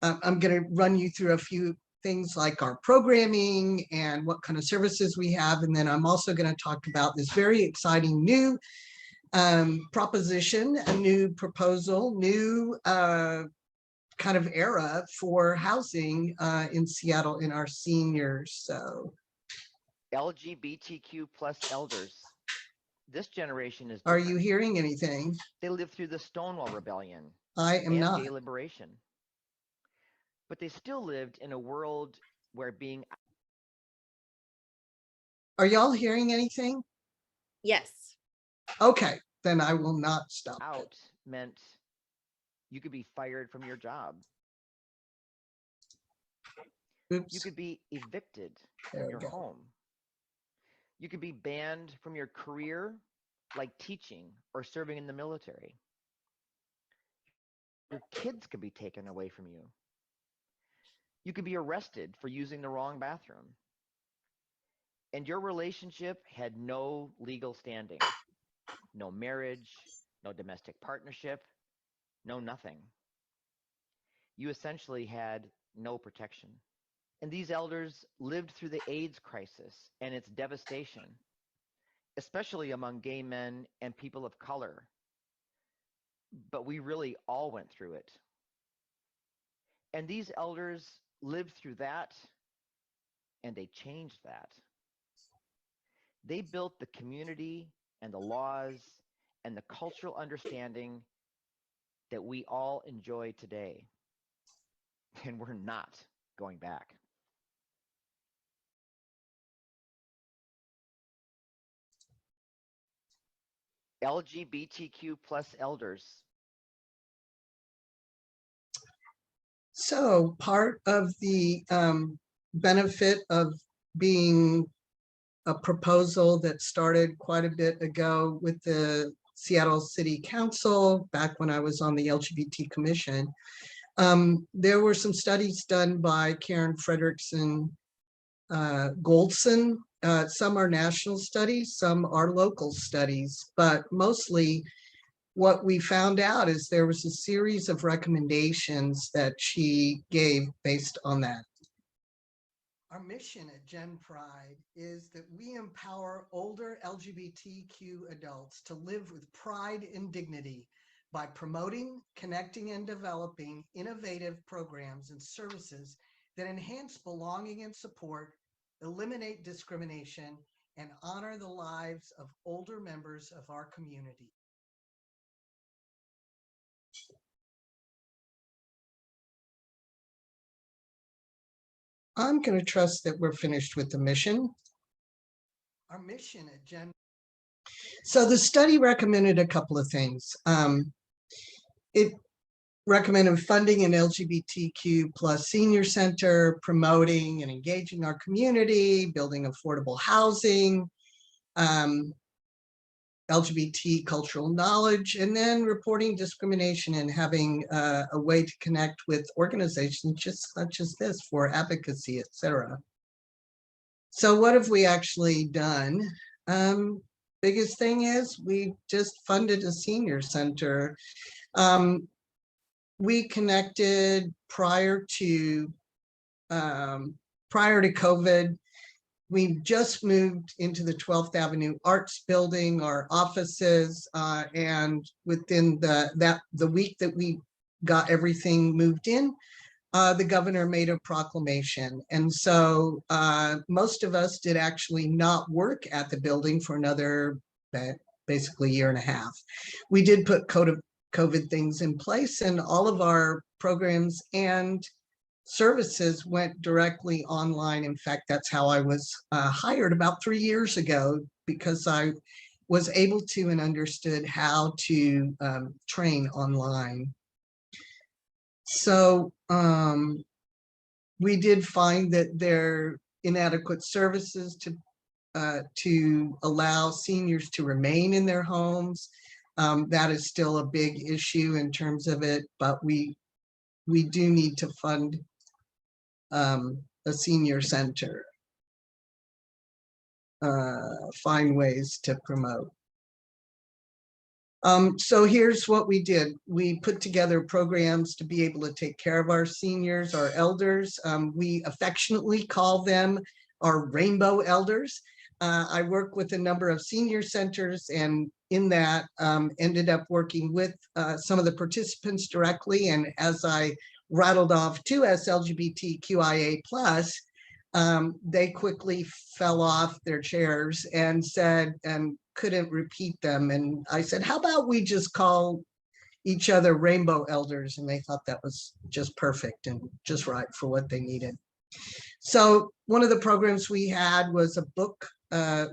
going to run you through a few things like our programming and what kind of services we have. And then I'm also going to talk about this very exciting new proposition, a new proposal, new kind of era for housing in Seattle in our seniors. So LGBTQ+ elders. This generation is are different. you hearing anything? They lived through the Stonewall Rebellion I am and not. gay liberation. But they still lived in a world where being Are y'all hearing anything? Yes. Okay, then I will not stop out meant you could be fired from your job. Oops. You could be evicted There from we your go. home. You could be banned from your career, like teaching or serving in the military. Your kids could be taken away from you. You could be arrested for using the wrong bathroom. And your relationship had no legal standing, no marriage, no domestic partnership, no nothing. You essentially had no protection. And these elders lived through the AIDS crisis and its devastation, especially among gay men and people of color. But we really all went through it. And these elders lived through that, and they changed that. They built the community and the laws and the cultural understanding that we all enjoy today. And we're not going back. LGBTQ plus elders. So part of the benefit of being a proposal that started quite a bit ago with the Seattle City Council, back when I was on the LGBT Commission, there were some studies done by Karen Frederickson Goldson. Some are national studies, some are local studies, but mostly what we found out is there was a series of recommendations that she gave based on that. Our mission at Gen Pride is that we empower older LGBTQ adults to live with pride and dignity by promoting, connecting, and developing innovative programs and services that enhance belonging and support, eliminate discrimination, and honor the lives of older members of our community. I'm going to trust that we're finished with the mission. Our mission at Gen. So the study recommended a couple of things. It recommended funding an LGBTQ plus senior center, promoting and engaging our community, building affordable housing, LGBT cultural knowledge, and then reporting discrimination and having a way to connect with organizations just such as this for advocacy, etc. So what have we actually done? Biggest thing is we just funded a senior center. We connected prior to COVID. We just moved into the 12th Avenue Arts Building, our offices, and within the week that we got everything moved in, the governor made a proclamation. And so most of us did actually not work at the building for another basically year and a half. We did put COVID things in place, and all of our programs and services went directly online. In fact, that's how I was hired about 3 years ago, because I was able to and understood how to train online. So we did find that there are inadequate services to allow seniors to remain in their homes. That is still a big issue in terms of it, but we do need to fund a senior center, find ways to promote. So here's what we did. We put together programs to be able to take care of our seniors, our elders. We affectionately call them our rainbow elders. I work with a number of senior centers, and in that ended up working with some of the participants directly. And as I rattled off 2 LGBTQIA+, they quickly fell off their chairs and said, and couldn't repeat them. And I said, how about we just call each other rainbow elders? And they thought that was just perfect and just right for what they needed. So one of the programs we had was a book.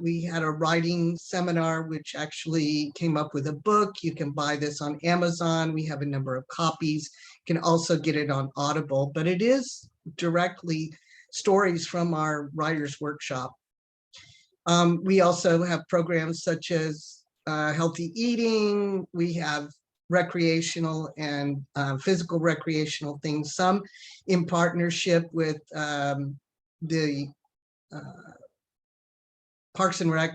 We had a writing seminar, which actually came up with a book. You can buy this on Amazon. We have a number of copies. You can also get it on Audible, but it is directly stories from our writers' workshop. We also have programs such as healthy eating. We have recreational and physical recreational things, some in partnership with the Parks and Rec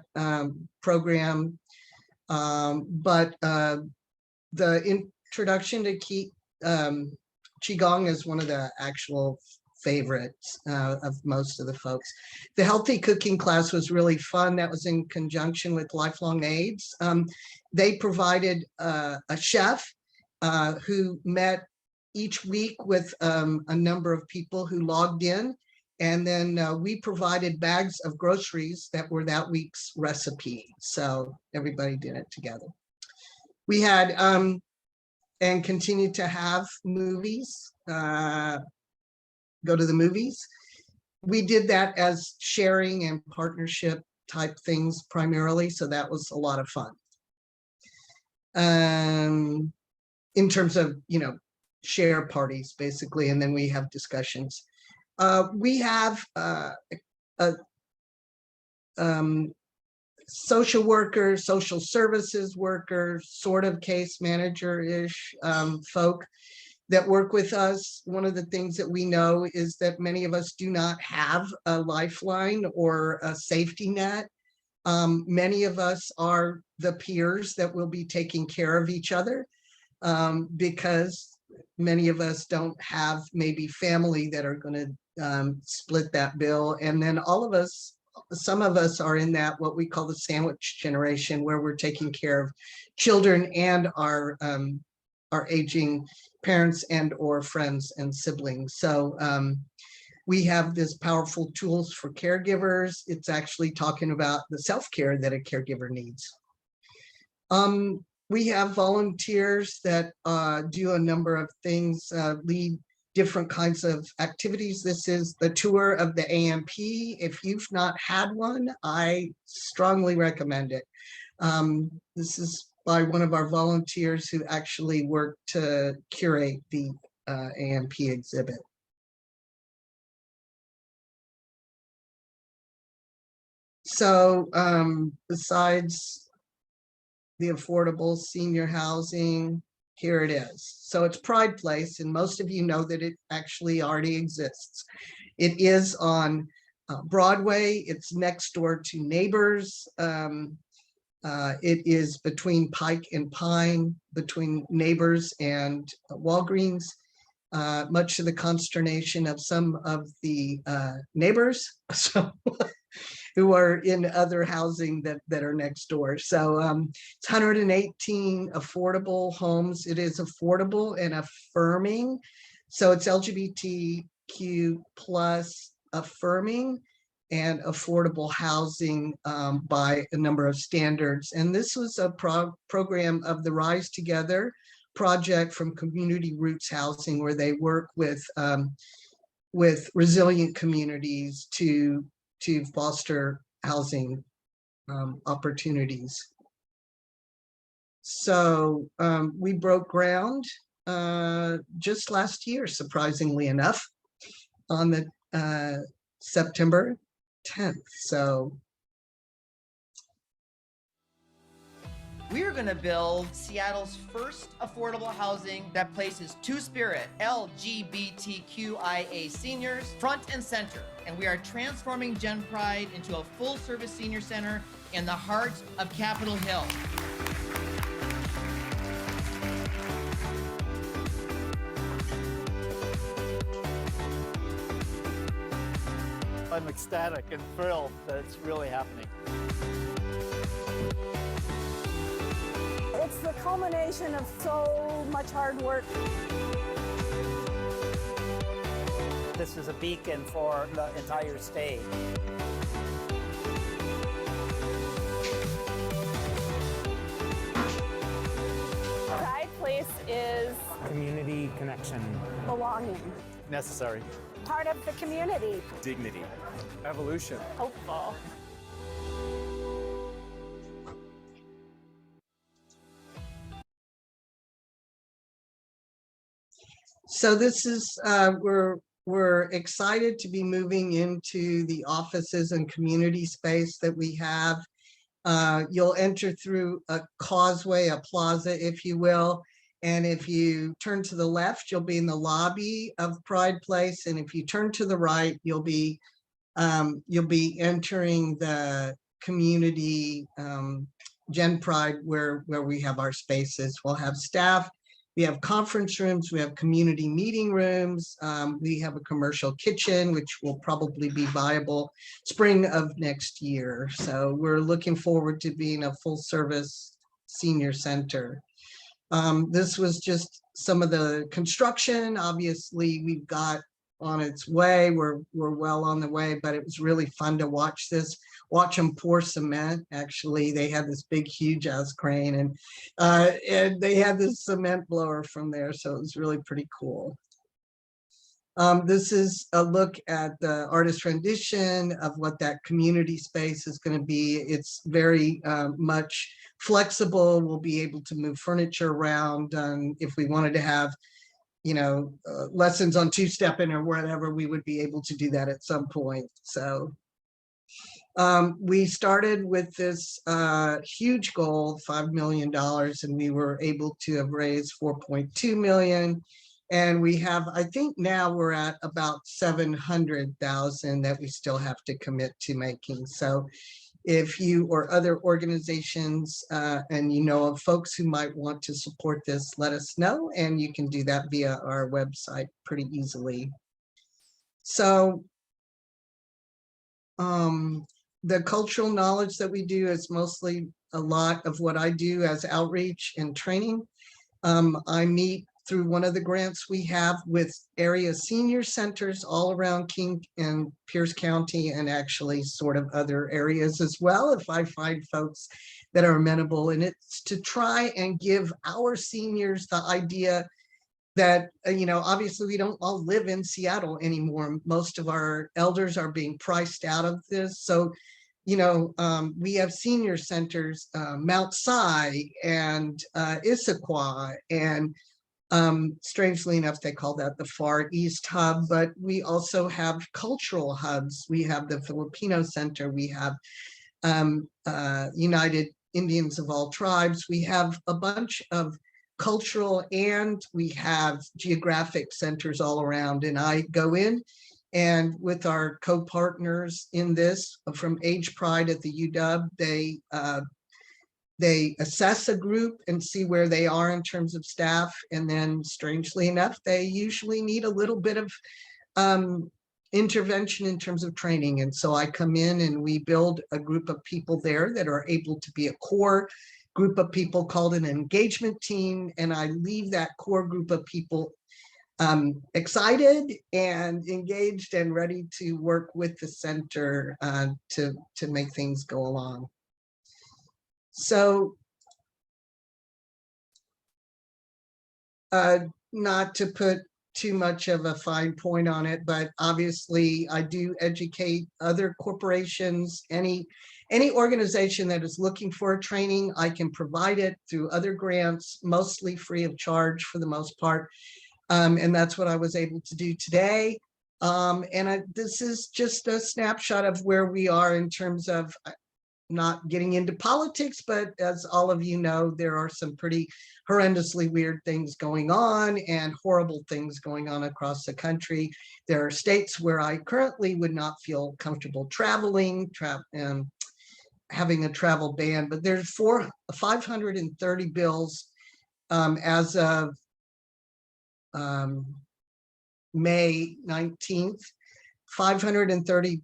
program, but the introduction to Qigong is one of the actual favorites of most of the folks. The healthy cooking class was really fun. That was in conjunction with Lifelong AIDS. They provided a chef who met each week with a number of people who logged in. And then we provided bags of groceries that were that week's recipe. So everybody did it together. We had and continue to have movies, go to the movies. We did that as sharing and partnership type things primarily. So that was a lot of fun. In terms of, share parties basically, and then we have discussions. We have social workers, social services workers, sort of case manager-ish folk that work with us. One of the things that we know is that many of us do not have a lifeline or a safety net. Many of us are the peers that will be taking care of each other because many of us don't have maybe family that are going to split that bill. And then all of us, some of us are in that what we call the sandwich generation, where we're taking care of children and our aging parents and or friends and siblings. So we have this powerful tools for caregivers. It's actually talking about the self-care that a caregiver needs. We have volunteers that do a number of things, lead different kinds of activities. This is the tour of the AMP. If you've not had one, I strongly recommend it. This is by one of our volunteers who actually worked to curate the AMP exhibit. So besides the affordable senior housing, here it is. So it's Pride Place, and most of you know that it actually already exists. It is on Broadway. It's next door to Neighbors. It is between Pike and Pine, between Neighbors and Walgreens, much to the consternation of some of the neighbors who are in other housing that are next door. So it's 118 affordable homes. It is affordable and affirming. So it's LGBTQ plus affirming and affordable housing by a number of standards. And this was a program of the Rise Together project from Community Roots Housing, where they work with resilient communities to foster housing opportunities. So we broke ground just last year, surprisingly enough, on the September 10th. So we are going to build Seattle's first affordable housing that places two-spirit LGBTQIA seniors front and center. And we are transforming Gen Pride into a full-service senior center in the heart of Capitol Hill. I'm ecstatic and thrilled that it's really happening. It's the culmination of so much hard work. This is a beacon for the entire state. Pride Place is community connection, belonging, Necessary. part of the community, dignity, evolution. hopeful. So this is, we're excited to be moving into the offices and community space that we have. You'll enter through a causeway, a plaza, if you will. And if you turn to the left, you'll be in the lobby of Pride Place. And if you turn to the right, you'll be entering the community Gen Pride where we have our spaces. We'll have staff, we have conference rooms, we have community meeting rooms, we have a commercial kitchen, which will probably be viable spring of next year. So we're looking forward to being a full service senior center. This was just some of the construction. Obviously, we've got on its way. We're well on the way, but it was really fun to watch them pour cement. Actually, they had this big, huge ass crane, and they had this cement blower from there, so it was really pretty cool. This is a look at the artist rendition of what that community space is going to be. It's very much flexible. We'll be able to move furniture around. If we wanted to have, lessons on two-stepping or whatever, we would be able to do that at some point. So we started with this huge goal, $5 million, and we were able to have raised 4.2 million. And we have, I think now we're at about 700,000 that we still have to commit to making. So if you or other organizations and you know of folks who might want to support this, let us know. And you can do that via our website pretty easily. So the cultural knowledge that we do is mostly a lot of what I do as outreach and training. I meet through one of the grants we have with area senior centers all around King and Pierce County, and actually sort of other areas as well, if I find folks that are amenable. And it's to try and give our seniors the idea that, obviously we don't all live in Seattle anymore. Most of our elders are being priced out of this. So, we have senior centers, Mount Si and Issaquah, and strangely enough, they call that the Far East Hub, but we also have cultural hubs. We have the Filipino Center. We have United Indians of All Tribes. We have a bunch of cultural, and we have geographic centers all around. And I go in, and with our co-partners in this from Age Pride at the UW, they assess a group and see where they are in terms of staff. And then strangely enough, they usually need a little bit of intervention in terms of training. And so I come in and we build a group of people there that are able to be a core group of people called an engagement team. And I leave that core group of people excited and engaged and ready to work with the center to make things go along. So not to put too much of a fine point on it, but obviously I do educate other corporations, any organization that is looking for a training, I can provide it through other grants, mostly free of charge for the most part. And that's what I was able to do today. This is just a snapshot of where we are in terms of not getting into politics, but as all of you know, there are some pretty horrendously weird things going on and horrible things going on across the country. There are states where I currently would not feel comfortable traveling, having a travel ban, but there's 530 bills as of May 19th, 530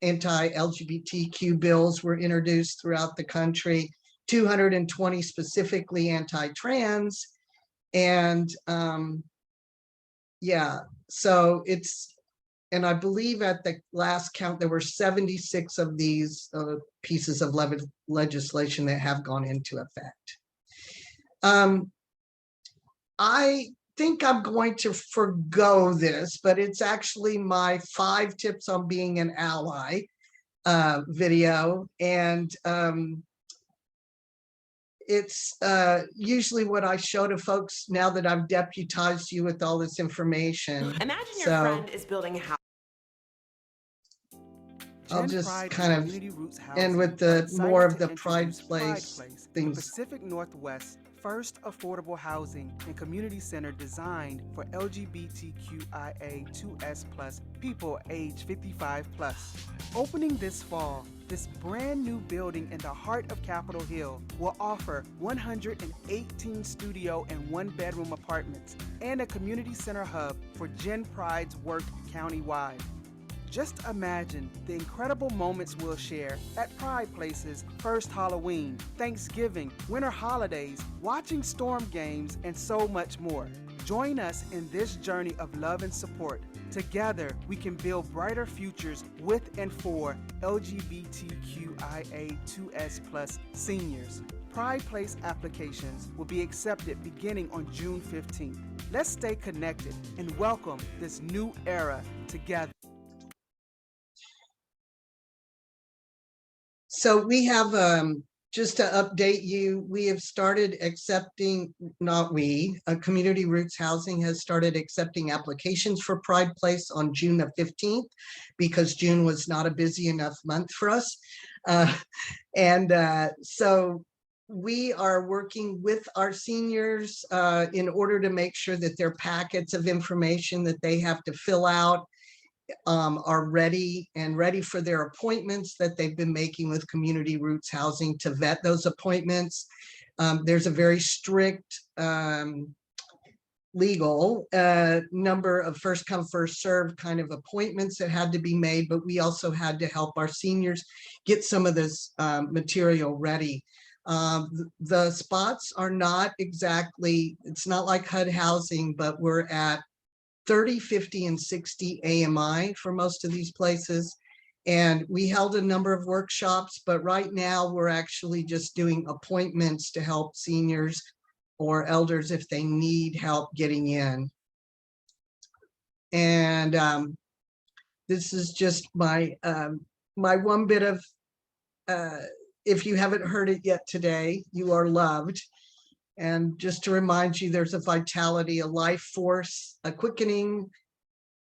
anti-LGBTQ bills were introduced throughout the country, 220 specifically anti-trans. And yeah, so it's, and I believe at the last count, there were 76 of these pieces of legislation that have gone into effect. I think I'm going to forgo this, but it's actually my 5 tips on being an ally video. And it's usually what I show to folks now that I've deputized you with all this information. Imagine your friend is building a house. I'll just kind of end with the more of the Pride Place things. Pacific Northwest first affordable housing and community center designed for LGBTQIA2S+ people age 55+. Opening this fall, This brand new building in the heart of Capitol Hill will offer 118 studio and one-bedroom apartments and a community center hub for Gen Pride's work countywide. Just imagine the incredible moments we'll share at Pride Place's first Halloween, Thanksgiving, winter holidays, watching storm games, and so much more. Join us in this journey of love and support. Together, we can build brighter futures with and for LGBTQIA2S+ seniors. Pride Place applications will be accepted beginning on June 15th. Let's stay connected and welcome this new era together. So we have, just to update you, we have started accepting, Community Roots Housing has started accepting applications for Pride Place on June the 15th, because June was not a busy enough month for us. So we are working with our seniors in order to make sure that their packets of information that they have to fill out are ready for their appointments that they've been making with Community Roots Housing to vet those appointments. There's a very strict legal number of first come first served kind of appointments that had to be made, but we also had to help our seniors get some of this material ready. The spots are not exactly, it's not like HUD housing, but we're at 30, 50, and 60 AMI for most of these places. And we held a number of workshops, but right now we're actually just doing appointments to help seniors or elders if they need help getting in. And this is just my my one bit of, if you haven't heard it yet today, you are loved. And just to remind you, there's a vitality, a life force, a quickening,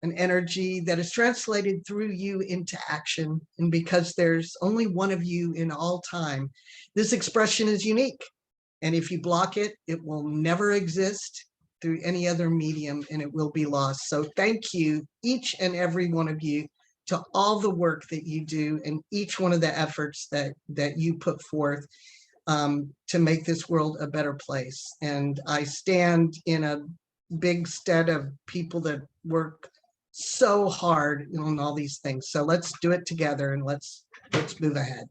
an energy that is translated through you into action. And because there's only one of you in all time, this expression is unique. And if you block it, it will never exist through any other medium and it will be lost. So thank you, each and every one of you, to all the work that you do and each one of the efforts that you put forth to make this world a better place. And I stand in a big stead of people that work so hard on all these things. So let's do it together and let's move ahead.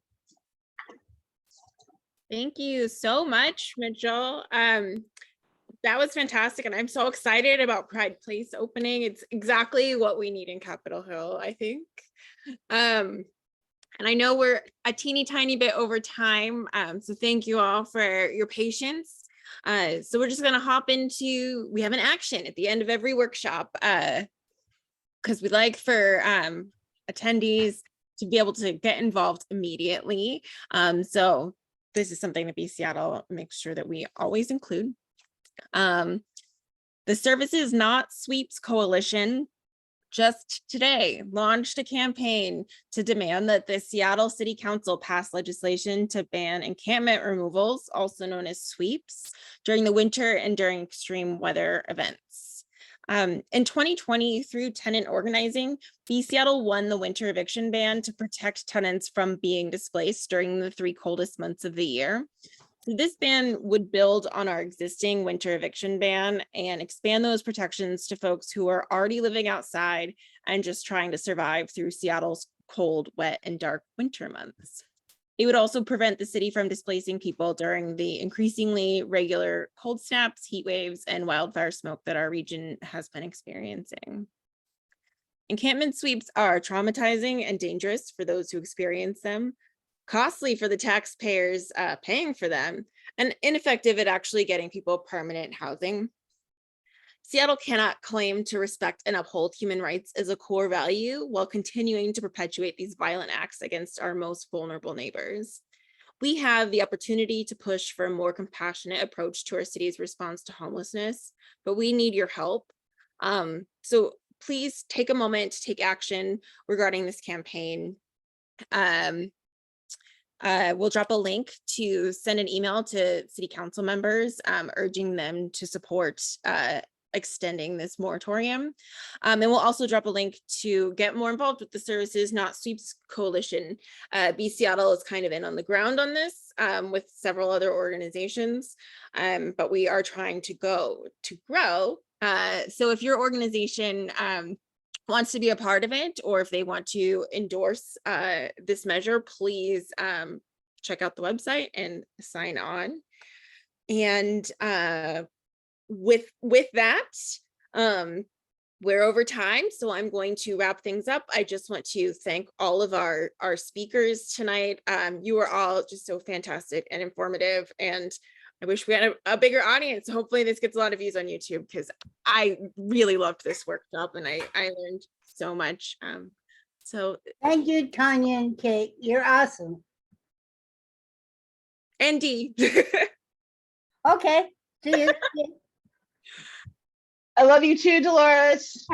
Thank you so much, Mitchell. That was fantastic. And I'm so excited about Pride Place opening. It's exactly what we need in Capitol Hill, I think. And I know we're a teeny tiny bit over time. So thank you all for your patience. So we're just gonna hop into, we have an action at the end of every workshop because we like for attendees to be able to get involved immediately. So this is something that Seattle makes sure that we always include. The Services Not Sweeps Coalition just today launched a campaign to demand that the Seattle City Council pass legislation to ban encampment removals, also known as sweeps, during the winter and during extreme weather events. In 2020, through tenant organizing, Seattle won the winter eviction ban to protect tenants from being displaced during the 3 coldest months of the year. This ban would build on our existing winter eviction ban and expand those protections to folks who are already living outside and just trying to survive through Seattle's cold, wet, and dark winter months. It would also prevent the city from displacing people during the increasingly regular cold snaps, heat waves, and wildfire smoke that our region has been experiencing. Encampment sweeps are traumatizing and dangerous for those who experience them, costly for the taxpayers paying for them, and ineffective at actually getting people permanent housing. Seattle cannot claim to respect and uphold human rights as a core value while continuing to perpetuate these violent acts against our most vulnerable neighbors. We have the opportunity to push for a more compassionate approach to our city's response to homelessness, but we need your help. So please take a moment to take action regarding this campaign. We'll drop a link to send an email to city council members urging them to support extending this moratorium. And we'll also drop a link to get more involved with the Services Not Sweeps Coalition. B Seattle is kind of in on the ground on this with several other organizations, but we are trying to grow. So if your organization wants to be a part of it, or if they want to endorse this measure, please check out the website and sign on. And with that, we're over time, so I'm going to wrap things up. I just want to thank all of our speakers tonight. You were all just so fantastic and informative, and I wish we had a bigger audience. Hopefully this gets a lot of views on YouTube, because I really loved this workshop and I learned so much. So thank you, Tanya and Kate. You're awesome. And Dee. Okay, see you. I love you too, Dolores.